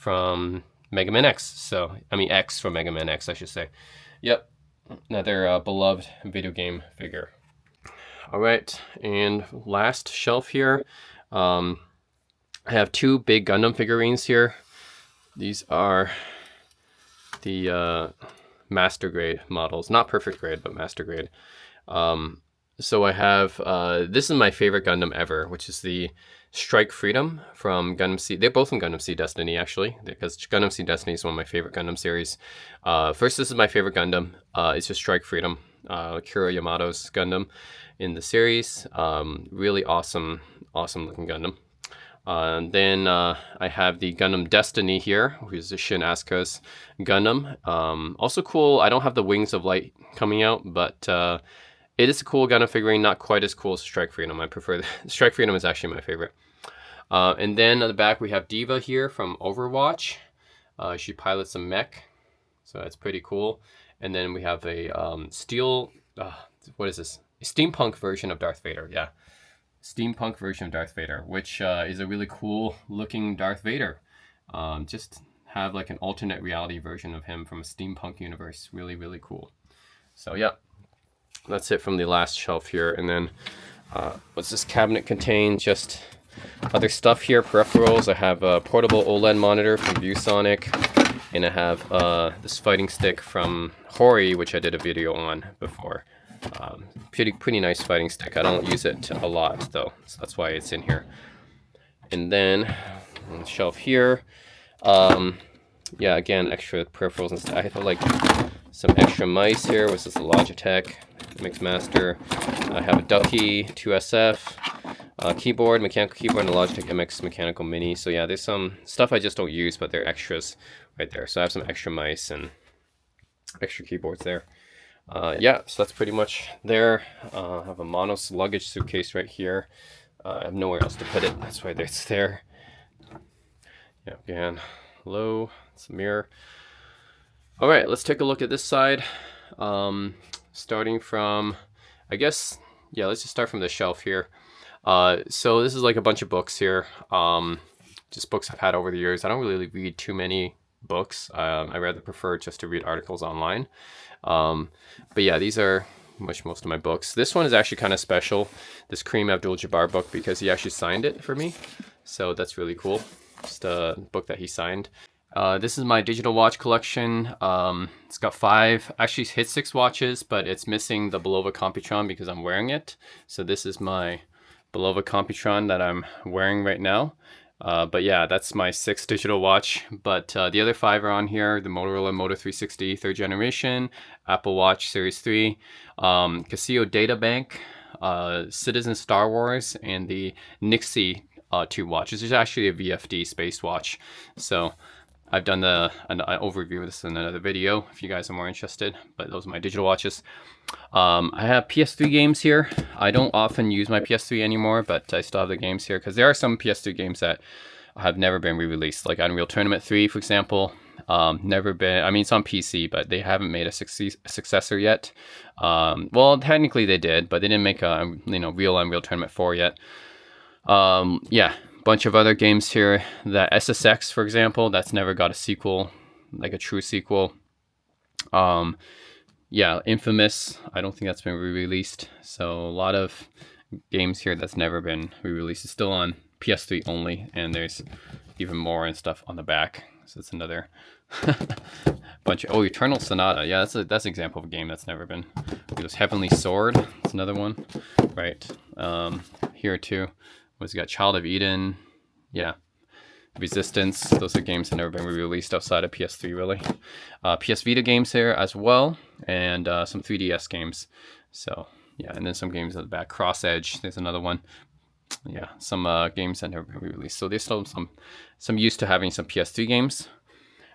from Mega Man X. So, I mean X from Mega Man X, I should say. Yep, another beloved video game figure. All right, and last shelf here. I have 2 big Gundam figurines here. These are the master grade models, not perfect grade, but master grade. So I have, this is my favorite Gundam ever, which is the Strike Freedom from Gundam Seed. They're both from Gundam Seed Destiny, actually, because Gundam Seed Destiny is one of my favorite Gundam series. First, this is my favorite Gundam. It's just Strike Freedom, Kuro Yamato's Gundam in the series. Really awesome looking Gundam. Then I have the Gundam Destiny here, which is the Shin Asuka's Gundam. Also cool, I don't have the Wings of Light coming out, but it is a cool Gundam figurine, not quite as cool as Strike Freedom. I prefer Strike Freedom is actually my favorite. And then on the back we have Diva here from Overwatch. She pilots a mech, so that's pretty cool. And then we have a steel, what is this? A steampunk version of Darth Vader, yeah. Steampunk version of Darth Vader, which is a really cool looking Darth Vader. Just have like an alternate reality version of him from a steampunk universe. Really, really cool. So yeah, that's it from the last shelf here. And then what's this cabinet contain? Just other stuff here, peripherals. I have a portable OLED monitor from ViewSonic, and I have this fighting stick from Hori, which I did a video on before. Pretty nice fighting stick. I don't use it a lot though, so that's why it's in here. And then on the shelf here, yeah, again, extra peripherals and stuff. I have like some extra mice here. This is a Logitech Mixmaster. I have a Ducky 2SF keyboard, mechanical keyboard, and a Logitech MX Mechanical Mini. So yeah, there's some stuff I just don't use, but they're extras right there. So I have some extra mice and extra keyboards there. Yeah, so that's pretty much there. I have a Monos luggage suitcase right here. I have nowhere else to put it. That's why it's there. Yeah, again, hello, it's a mirror. All right, let's take a look at this side. Starting from, I guess, yeah, let's just start from the shelf here. So this is like a bunch of books here. Just books I've had over the years. I don't really read too many books. I rather prefer just to read articles online. But yeah, these are most of my books. This one is actually kind of special, this Kareem Abdul-Jabbar book, because he actually signed it for me. So that's really cool. Just a book that he signed. This is my digital watch collection. It's got 5, actually hit 6 watches, but it's missing the Bulova Computron because I'm wearing it. So this is my Bulova Computron that I'm wearing right now. But yeah, that's my 6th digital watch. But the other 5 are on here: the Motorola Moto 360 3rd generation, Apple Watch Series 3, Casio Data Bank, Citizen Star Wars, and the Nixie 2 watch. This is actually a VFD space watch. So I've done an overview of this in another video if you guys are more interested, but those are my digital watches. I have PS3 games here. I don't often use my PS3 anymore, but I still have the games here because there are some PS3 games that have never been re-released, like Unreal Tournament 3, for example. Never been, I mean, it's on PC, but they haven't made a successor yet. Well, technically they did, but they didn't make a real Unreal Tournament 4 yet. Yeah, bunch of other games here. That SSX, for example, that's never got a sequel, like a true sequel. Yeah, Infamous, I don't think that's been re-released. So a lot of games here that's never been re-released. It's still on PS3 only, and there's even more and stuff on the back. So it's another bunch of, Eternal Sonata. Yeah, that's an example of a game that's never been. There's Heavenly Sword, that's another one, right? Here too. What's it got? Child of Eden, yeah. Resistance, those are games that have never been re-released outside of PS3, really. PS Vita games here as well, and some 3DS games. So, yeah, and then some games at the back. Cross Edge, there's another one. Yeah, some games that never been re-released. So there's still some used to having some PS3 games.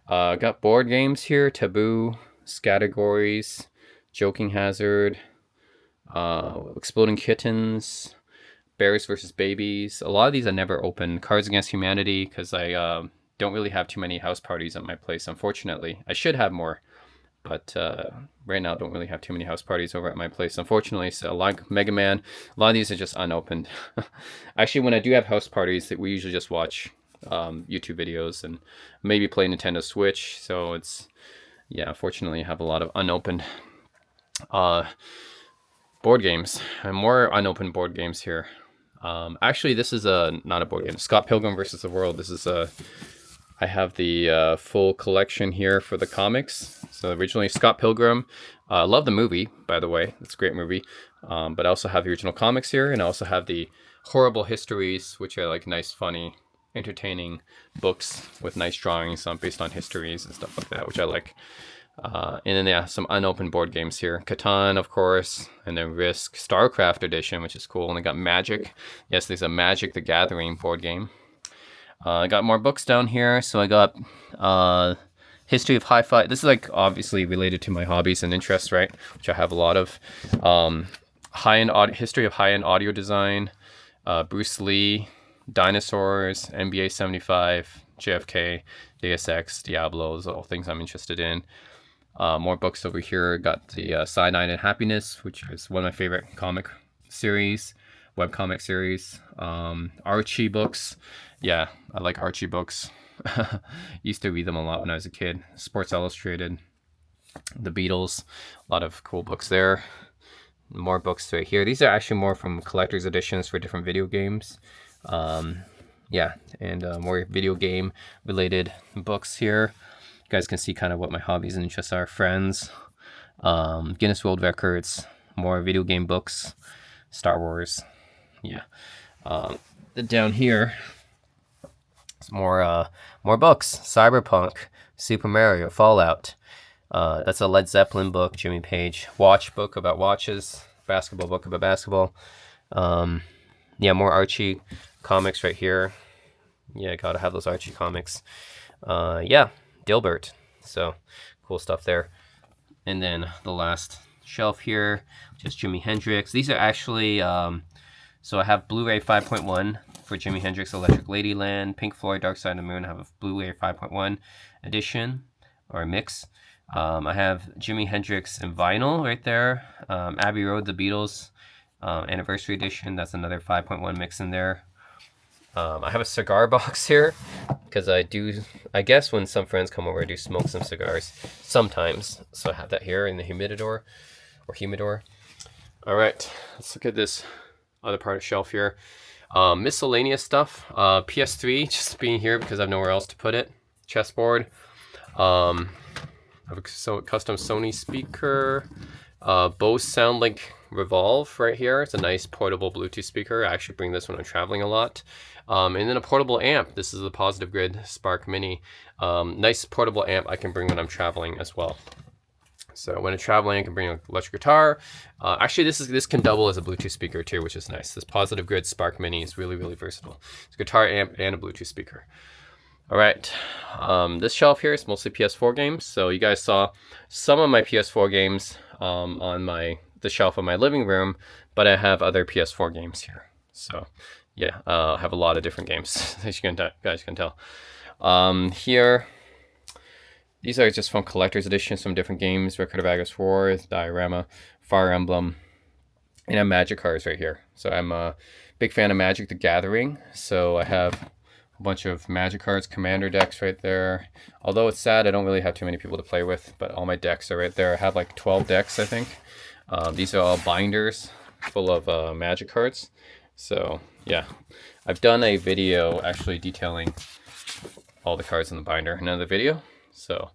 Got board games here: Taboo, Scattergories, Joking Hazard, Exploding Kittens, Bears versus Babies. A lot of these I never opened. Cards Against Humanity, because I don't really have too many house parties at my place, unfortunately. I should have more, but right now I don't really have too many house parties over at my place, unfortunately. So like Mega Man, a lot of these are just unopened. Actually, when I do have house parties, we usually just watch YouTube videos and maybe play Nintendo Switch. So it's, yeah, unfortunately I have a lot of unopened board games and more unopened board games here. Actually, this is not a board game. Scott Pilgrim versus the World. This is I have the full collection here for the comics. So originally Scott Pilgrim. I love the movie, by the way. It's a great movie. But I also have the original comics here, and I also have the Horrible Histories, which are like nice, funny, entertaining books with nice drawings based on histories and stuff like that, which I like. And then yeah, some unopened board games here. Catan, of course, and then Risk, StarCraft edition, which is cool. And I got Magic. Yes, there's a Magic the Gathering board game. I got more books down here. So I got History of Hi-Fi. This is like obviously related to my hobbies and interests, right? Which I have a lot of. High-end history of high-end audio design. Bruce Lee, dinosaurs, NBA 75, JFK, Deus Ex, Diablo. Those are all things I'm interested in. More books over here. Got the Cyanide and Happiness, which is one of my favorite comic series, webcomic series. Archie books. Yeah, I like Archie books. Used to read them a lot when I was a kid. Sports Illustrated, The Beatles, a lot of cool books there. More books right here. These are actually more from collector's editions for different video games. Yeah, and more video game related books here. You guys can see kind of what my hobbies and interests are. Friends, Guinness World Records, more video game books, Star Wars. Yeah. Down here, more books. Cyberpunk, Super Mario, Fallout. That's a Led Zeppelin book, Jimmy Page. Watch book about watches. Basketball book about basketball. Yeah, more Archie comics right here. Yeah, gotta have those Archie comics. Yeah, Dilbert. So cool stuff there. And then the last shelf here, just Jimi Hendrix. These are actually, so I have Blu-ray 5.1 for Jimi Hendrix Electric Ladyland. Pink Floyd Dark Side of the Moon. I have a Blu-ray 5.1 edition or a mix. I have Jimi Hendrix in vinyl right there. Abbey Road, The Beatles Anniversary Edition. That's another 5.1 mix in there. I have a cigar box here because I guess when some friends come over, I do smoke some cigars sometimes. So I have that here in the humidor. All right, let's look at this other part of the shelf here. Miscellaneous stuff. PS3 just being here because I have nowhere else to put it. Chessboard. I have a custom Sony speaker. Bose SoundLink Revolve right here. It's a nice portable Bluetooth speaker. I actually bring this when I'm traveling a lot. And then a portable amp. This is the Positive Grid Spark Mini. Nice portable amp I can bring when I'm traveling as well. So when I'm traveling, I can bring an electric guitar. Actually, this can double as a Bluetooth speaker too, which is nice. This Positive Grid Spark Mini is really, really versatile. It's a guitar amp and a Bluetooth speaker. All right, this shelf here is mostly PS4 games. So you guys saw some of my PS4 games on the shelf of my living room, but I have other PS4 games here. So yeah, I have a lot of different games, as you guys can tell. Here, these are just from collector's editions, some different games: Record of Agas's War, Diorama, Fire Emblem, and I have Magic cards right here. So I'm a big fan of Magic the Gathering. So I have bunch of Magic cards, commander decks right there. Although it's sad, I don't really have too many people to play with, but all my decks are right there. I have like 12 decks, I think. These are all binders full of Magic cards. So yeah, I've done a video actually detailing all the cards in the binder. Another video. So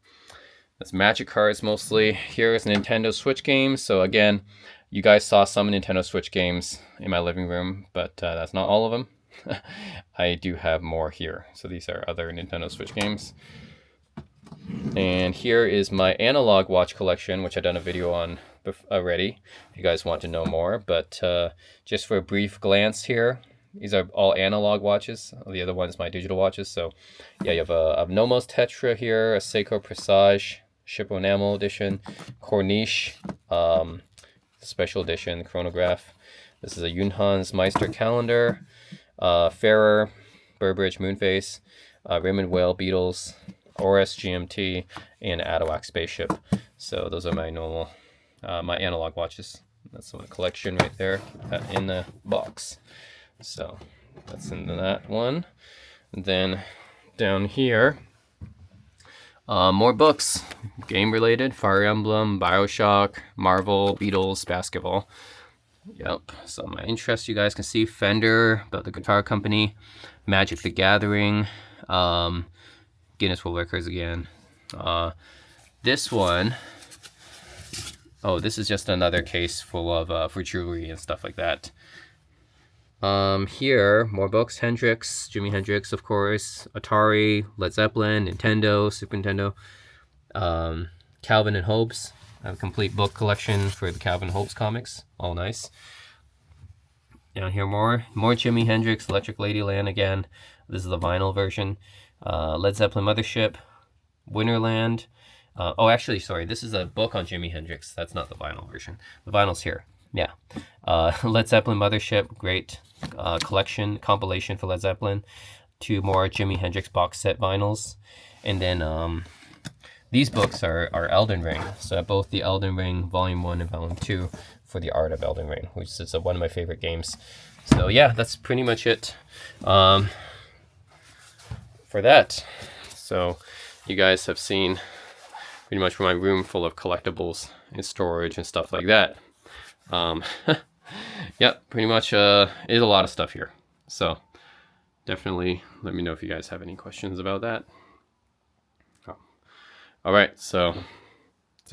that's Magic cards mostly. Here is Nintendo Switch games. So again, you guys saw some Nintendo Switch games in my living room, but that's not all of them. I do have more here. So these are other Nintendo Switch games. And here is my analog watch collection, which I've done a video on already, if you guys want to know more. But just for a brief glance here, these are all analog watches. The other one is my digital watches. So yeah, you have a Nomos Tetra here, a Seiko Presage Shippo Enamel Edition, Corniche Special Edition Chronograph. This is a Yunhan's Meister Calendar, Ferrer, Burbridge Moonface, Raymond Whale Beatles, Oris GMT, and Adawak Spaceship. So those are my normal, my analog watches. That's the collection right there in the box. So that's into that one. And then down here, more books, game related, Fire Emblem, Bioshock, Marvel, Beatles, basketball. Yep, some of my interests you guys can see. Fender, about the guitar company, Magic the Gathering, Guinness World Records again. This one, oh, this is just another case full of for jewelry and stuff like that. Here, more books, Hendrix, Jimi Hendrix, of course, Atari, Led Zeppelin, Nintendo, Super Nintendo, Calvin and Hobbes. I have a complete book collection for the Calvin and Hobbes comics, all nice. Down here, more Jimi Hendrix, Electric Ladyland again. This is the vinyl version. Led Zeppelin Mothership, Winterland. Oh, actually, sorry, this is a book on Jimi Hendrix. That's not the vinyl version. The vinyl's here. Yeah. Led Zeppelin Mothership, great collection, compilation for Led Zeppelin. 2 more Jimi Hendrix box set vinyls. And then these books are Elden Ring. So both the Elden Ring Volume 1 and Volume 2 for the Art of Elden Ring, which is one of my favorite games. So yeah, that's pretty much it for that. So you guys have seen pretty much my room full of collectibles and storage and stuff like that. Yeah, pretty much is a lot of stuff here. So definitely let me know if you guys have any questions about that. Oh. All right, so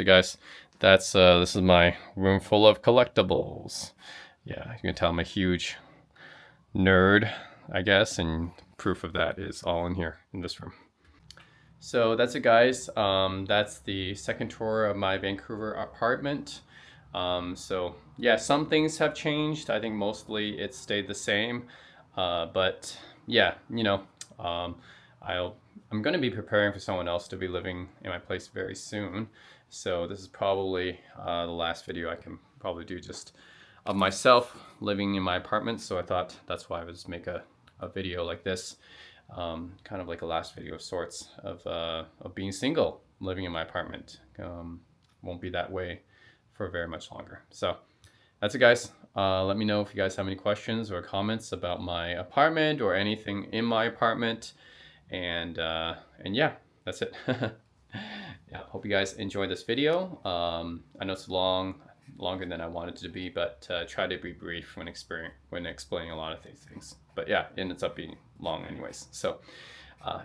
guys, that's this is my room full of collectibles. Yeah, you can tell I'm a huge nerd, I guess, and proof of that is all in here in this room. So that's it, guys. That's the second tour of my Vancouver apartment. So yeah, some things have changed. I think mostly it's stayed the same. But yeah, you know, I'm going to be preparing for someone else to be living in my place very soon. So this is probably the last video I can probably do just of myself living in my apartment. So I thought that's why I would just make a video like this, kind of like a last video of sorts of being single, living in my apartment. Won't be that way for very much longer. So that's it, guys. Let me know if you guys have any questions or comments about my apartment or anything in my apartment. And yeah, that's it. Yeah, hope you guys enjoyed this video. I know it's longer than I wanted it to be, but try to be brief when explaining a lot of these things. But yeah, it ends up being long anyways. So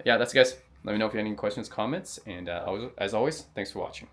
yeah, that's it, guys. Let me know if you have any questions, comments, and as always, thanks for watching.